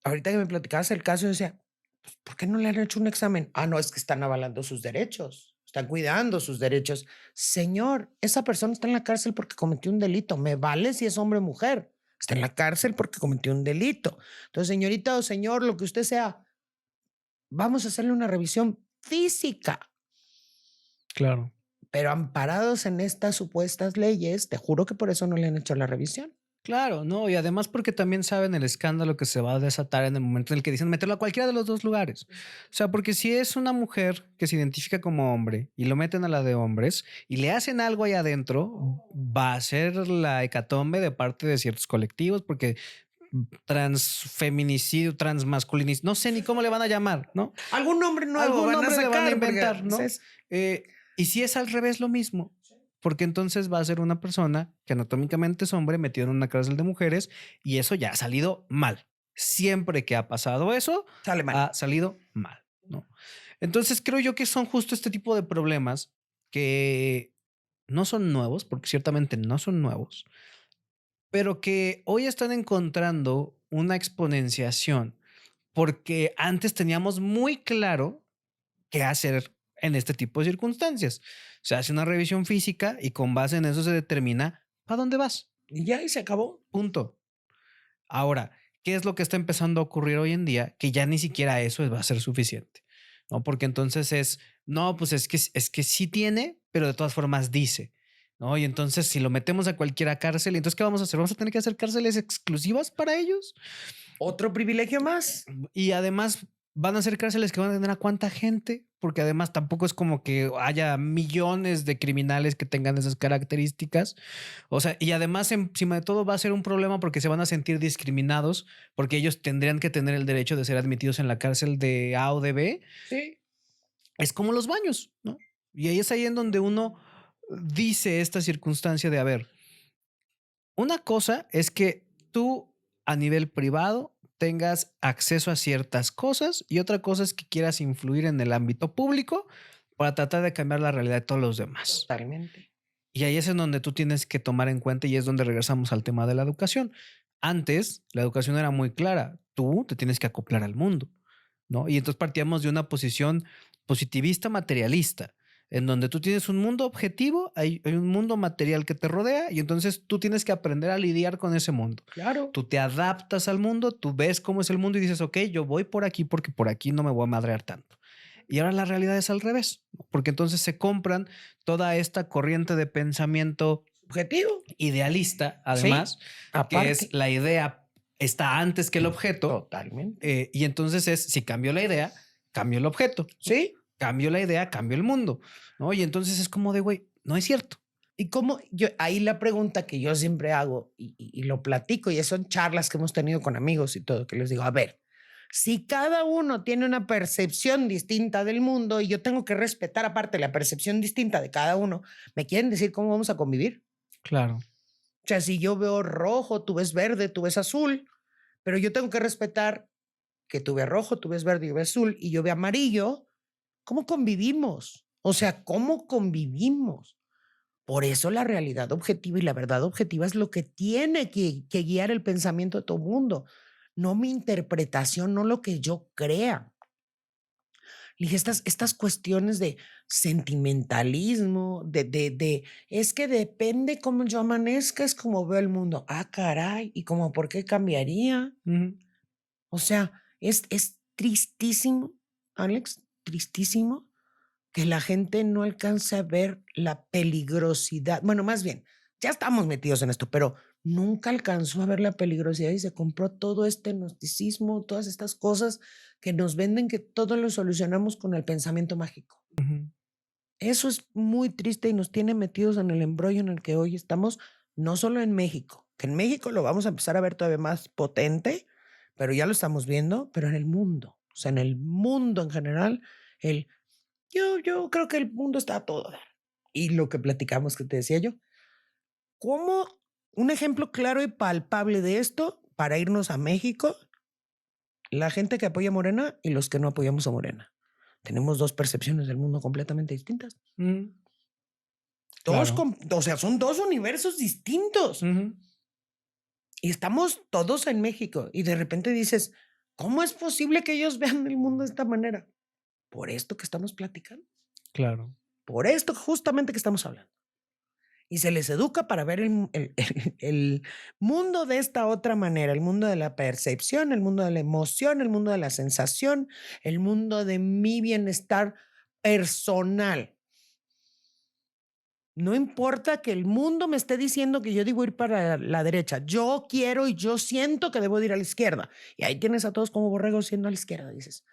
Speaker 2: ahorita que me platicabas el caso, yo decía, pues, ¿por qué no le han hecho un examen? Ah, no, es que están avalando sus derechos. Están cuidando sus derechos. Señor, esa persona está en la cárcel porque cometió un delito. Me vale si es hombre o mujer. Está en la cárcel porque cometió un delito. Entonces, señorita o señor, lo que usted sea, vamos a hacerle una revisión física,
Speaker 1: Claro.
Speaker 2: pero amparados en estas supuestas leyes, te juro que por eso no le han hecho la revisión.
Speaker 1: Claro, no, y además porque también saben el escándalo que se va a desatar en el momento en el que dicen meterlo a cualquiera de los dos lugares. O sea, porque si es una mujer que se identifica como hombre y lo meten a la de hombres y le hacen algo ahí adentro, va a ser la hecatombe de parte de ciertos colectivos, porque transfeminicidio, transmasculinicidio, no sé ni cómo le van a llamar, ¿no?
Speaker 2: Algún nombre nuevo
Speaker 1: Algún
Speaker 2: van a
Speaker 1: nombre le van a
Speaker 2: sacar
Speaker 1: inventar,
Speaker 2: porque
Speaker 1: ¿no? Y si es al revés, lo mismo. Porque entonces va a ser una persona que anatómicamente es hombre metido en una cárcel de mujeres y eso ya ha salido mal. Siempre que ha pasado eso,
Speaker 2: sale mal.
Speaker 1: ha salido mal, ¿no? Entonces creo yo que son justo este tipo de problemas que no son nuevos, porque ciertamente no son nuevos, pero que hoy están encontrando una exponenciación porque antes teníamos muy claro qué hacer en este tipo de circunstancias. Se hace una revisión física y con base en eso se determina a dónde vas.
Speaker 2: Y ya, y se acabó.
Speaker 1: Punto. Ahora, ¿qué es lo que está empezando a ocurrir hoy en día? Que ya ni siquiera eso va a ser suficiente, ¿no? Porque entonces es, no, pues es que sí tiene, pero de todas formas dice, ¿no? Y entonces si lo metemos a cualquiera cárcel, entonces ¿qué vamos a hacer? ¿Vamos a tener que hacer cárceles exclusivas para ellos?
Speaker 2: Otro privilegio más.
Speaker 1: Y además van a ser cárceles que van a tener a cuánta gente, porque además tampoco es como que haya millones de criminales que tengan esas características. O sea, y además encima de todo va a ser un problema porque se van a sentir discriminados, porque ellos tendrían que tener el derecho de ser admitidos en la cárcel de A o de B.
Speaker 2: Sí.
Speaker 1: Es como los baños, ¿no? Y ahí es ahí en donde uno dice esta circunstancia de, a ver, una cosa es que tú a nivel privado tengas acceso a ciertas cosas y otra cosa es que quieras influir en el ámbito público para tratar de cambiar la realidad de todos los demás.
Speaker 2: Totalmente.
Speaker 1: Y ahí es en donde tú tienes que tomar en cuenta y es donde regresamos al tema de la educación. Antes, la educación era muy clara. Tú te tienes que acoplar al mundo, ¿no? Y entonces partíamos de una posición positivista materialista, en donde tú tienes un mundo objetivo, hay un mundo material que te rodea y entonces tú tienes que aprender a lidiar con ese mundo.
Speaker 2: Claro.
Speaker 1: Tú te adaptas al mundo, tú ves cómo es el mundo y dices, ok, yo voy por aquí porque por aquí no me voy a madrear tanto. Y ahora la realidad es al revés, ¿no? Porque entonces se compran toda esta corriente de pensamiento
Speaker 2: Objetivo.
Speaker 1: idealista,
Speaker 2: Sí.
Speaker 1: además, que es
Speaker 2: Aparte.
Speaker 1: la idea está antes que el objeto.
Speaker 2: Totalmente.
Speaker 1: Y entonces es, si cambio la idea, cambio el objeto.
Speaker 2: Sí.
Speaker 1: Cambio la idea, cambio el mundo, ¿no? Y entonces es como de, güey, no es cierto.
Speaker 2: Y como yo, ahí la pregunta que yo siempre hago y lo platico, y son charlas que hemos tenido con amigos y todo, que les digo, a ver, si cada uno tiene una percepción distinta del mundo y yo tengo que respetar aparte la percepción distinta de cada uno, ¿me quieren decir cómo vamos a convivir?
Speaker 1: Claro.
Speaker 2: O sea, si yo veo rojo, tú ves verde, tú ves azul, pero yo tengo que respetar que tú ves rojo, tú ves verde, yo veo azul y yo veo amarillo, ¿cómo convivimos? O sea, ¿cómo convivimos? Por eso la realidad objetiva y la verdad objetiva es lo que tiene que guiar el pensamiento de todo mundo, no mi interpretación, no lo que yo crea. Le dije, estas cuestiones de sentimentalismo, es que depende cómo yo amanezca, es como veo el mundo. Ah, caray, ¿y cómo por qué cambiaría?
Speaker 1: Ujú.
Speaker 2: O sea, es tristísimo, Alex, tristísimo que la gente no alcance a ver la peligrosidad. Bueno, más bien, ya estamos metidos en esto, pero nunca alcanzó a ver la peligrosidad y se compró todo este gnosticismo, todas estas cosas que nos venden que todo lo solucionamos con el pensamiento mágico.
Speaker 1: Ujú.
Speaker 2: Eso es muy triste y nos tiene metidos en el embrollo en el que hoy estamos, no solo en México, que en México lo vamos a empezar a ver todavía más potente, pero ya lo estamos viendo, pero en el mundo, o sea, en el mundo en general, el, yo creo que el mundo está a todo dar. Y lo que platicamos que te decía yo, como un ejemplo claro y palpable de esto, para irnos a México, la gente que apoya a Morena y los que no apoyamos a Morena. Tenemos dos percepciones del mundo completamente distintas.
Speaker 1: Mm,
Speaker 2: Dos,
Speaker 1: claro.
Speaker 2: o sea, son dos universos distintos.
Speaker 1: Ujú.
Speaker 2: Y estamos todos en México. Y de repente dices, ¿cómo es posible que ellos vean el mundo de esta manera? Por esto que estamos platicando.
Speaker 1: Claro.
Speaker 2: Por esto justamente que estamos hablando. Y se les educa para ver el mundo de esta otra manera, el mundo de la percepción, el mundo de la emoción, el mundo de la sensación, el mundo de mi bienestar personal. No importa que el mundo me esté diciendo que yo debo ir para la derecha. Yo quiero y yo siento que debo ir a la izquierda. Y ahí tienes a todos como borregos siendo a la izquierda. Dices,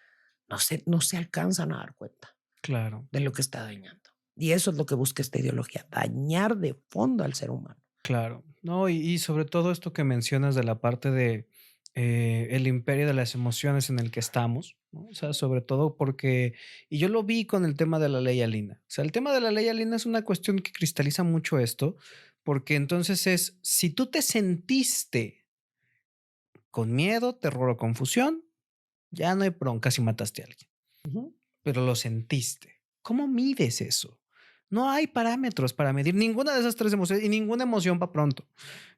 Speaker 2: no se alcanzan a dar cuenta
Speaker 1: Claro.
Speaker 2: de lo que está dañando. Y eso es lo que busca esta ideología, dañar de fondo al ser humano.
Speaker 1: Claro. No, y sobre todo esto que mencionas de la parte de el imperio de las emociones en el que estamos, ¿no? O sea, sobre todo porque, y yo lo vi con el tema de la ley Alina. O sea, el tema de la ley Alina es una cuestión que cristaliza mucho esto, porque entonces es, si tú te sentiste con miedo, terror o confusión, ya no hay bronca si mataste a alguien,
Speaker 2: Ujú.
Speaker 1: pero lo sentiste. ¿Cómo mides eso? No hay parámetros para medir ninguna de esas tres emociones y ninguna emoción para pronto.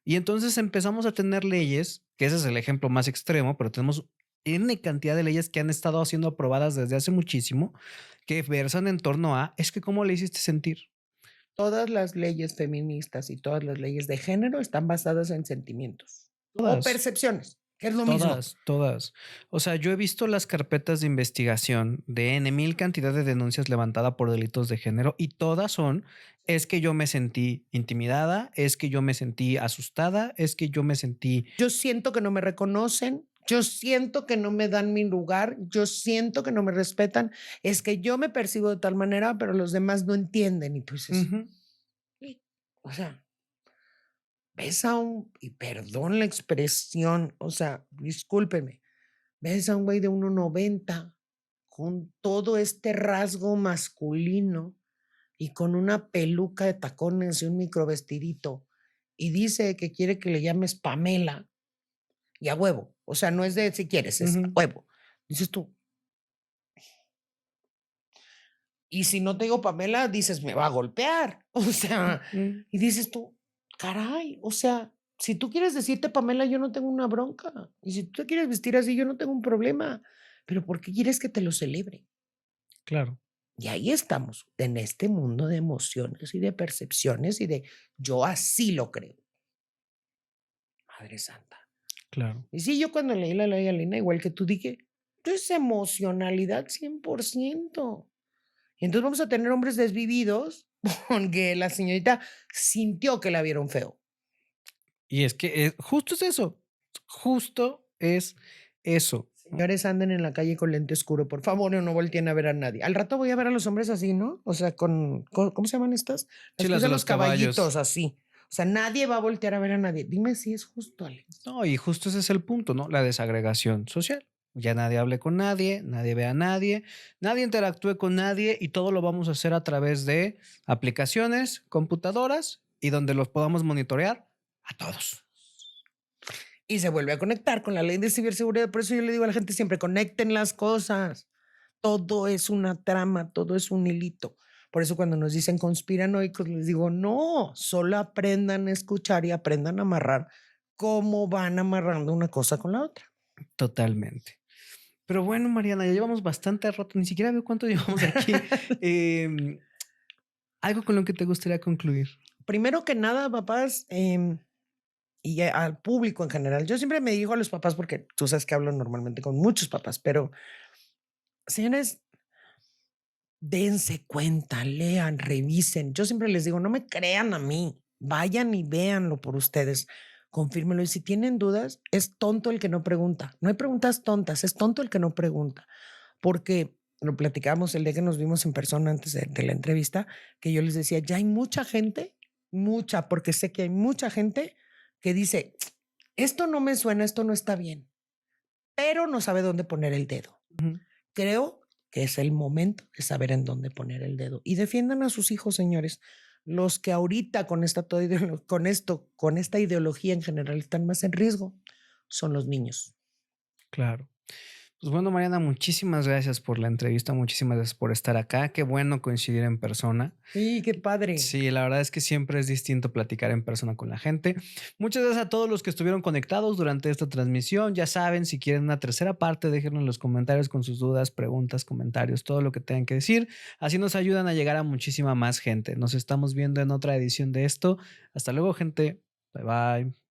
Speaker 1: Y entonces empezamos a tener leyes, que ese es el ejemplo más extremo, pero tenemos N cantidad de leyes que han estado siendo aprobadas desde hace muchísimo, que versan en torno a, es que cómo le hiciste sentir.
Speaker 2: Todas las leyes feministas y todas las leyes de género están basadas en sentimientos o
Speaker 1: Todas.
Speaker 2: percepciones, que es lo mismo.
Speaker 1: Todas, todas. O sea, yo he visto las carpetas de investigación de N mil cantidad de denuncias levantadas por delitos de género y todas son, es que yo me sentí intimidada, es que yo me sentí asustada, es que yo me sentí...
Speaker 2: Yo siento que no me reconocen, yo siento que no me dan mi lugar, yo siento que no me respetan, es que yo me percibo de tal manera, pero los demás no entienden. Y tú dices,
Speaker 1: Ujú.
Speaker 2: "Sí". O sea, ves a un, y perdón la expresión, o sea, discúlpeme, ves a un güey de 1,90 con todo este rasgo masculino y con una peluca de tacones y un microvestidito y dice que quiere que le llames Pamela y a huevo. O sea, no es de si quieres, es a
Speaker 1: Ujú.
Speaker 2: huevo. Dices tú, y si no te digo Pamela, dices, me va a golpear. O sea,
Speaker 1: Mm.
Speaker 2: y dices tú, caray, o sea, si tú quieres decirte Pamela, yo no tengo una bronca. Y si tú te quieres vestir así, yo no tengo un problema. Pero ¿por qué quieres que te lo celebre?
Speaker 1: Claro,
Speaker 2: Y ahí estamos, en este mundo de emociones y de percepciones y de yo así lo creo. Madre Santa.
Speaker 1: claro.
Speaker 2: Y sí, yo cuando leí la ley Alina, igual que tú, dije, esto es emocionalidad 100%. Y entonces vamos a tener hombres desvividos porque la señorita sintió que la vieron feo.
Speaker 1: Y es que justo es eso, justo es eso.
Speaker 2: Señores, anden en la calle con lente oscuro, por favor, no volteen a ver a nadie. Al rato voy a ver a los hombres así, ¿no? O sea, ¿cómo se llaman estas?
Speaker 1: Sí,
Speaker 2: Las que
Speaker 1: las de
Speaker 2: usan
Speaker 1: los
Speaker 2: los
Speaker 1: caballos.
Speaker 2: caballitos, así. O sea, nadie va a voltear a ver a nadie. Dime si es justo, Alex.
Speaker 1: No, y justo ese es el punto, ¿no? La desagregación social. Ya nadie hable con nadie, nadie ve a nadie, nadie interactúe con nadie y todo lo vamos a hacer a través de aplicaciones, computadoras y donde los podamos monitorear a todos.
Speaker 2: Y se vuelve a conectar con la ley de ciberseguridad. Por eso yo le digo a la gente siempre, conecten las cosas. Todo es una trama, todo es un hilito. Por eso cuando nos dicen conspiranoicos, les digo, no, solo aprendan a escuchar y aprendan a amarrar cómo van amarrando una cosa con la otra.
Speaker 1: Totalmente. Pero bueno, Mariana, ya llevamos bastante rato, ni siquiera veo cuánto llevamos aquí. Algo con lo que te gustaría concluir.
Speaker 2: Primero que nada, papás, y al público en general, yo siempre me digo a los papás, porque tú sabes que hablo normalmente con muchos papás, pero señores, dense cuenta, lean, revisen. Yo siempre les digo, no me crean a mí, vayan y véanlo por ustedes. confírmelo. Y si tienen dudas, es tonto el que no pregunta. No hay preguntas tontas, es tonto el que no pregunta. Porque lo platicamos el día que nos vimos en persona antes de la entrevista, que yo les decía, ya hay mucha gente, mucha, porque sé que hay mucha gente que dice, esto no me suena, esto no está bien, pero no sabe dónde poner el dedo.
Speaker 1: Ujú.
Speaker 2: Creo que es el momento de saber en dónde poner el dedo y defiendan a sus hijos, señores. Los que ahorita con esta ideología en general están más en riesgo son los niños.
Speaker 1: Claro. Pues bueno, Mariana, muchísimas gracias por la entrevista, muchísimas gracias por estar acá. Qué bueno coincidir en persona.
Speaker 2: Sí, qué padre.
Speaker 1: Sí, la verdad es que siempre es distinto platicar en persona con la gente. Muchas gracias a todos los que estuvieron conectados durante esta transmisión. Ya saben, si quieren una tercera parte, déjenlo en los comentarios con sus dudas, preguntas, comentarios, todo lo que tengan que decir. Así nos ayudan a llegar a muchísima más gente. Nos estamos viendo en otra edición de esto. Hasta luego, gente. Bye bye.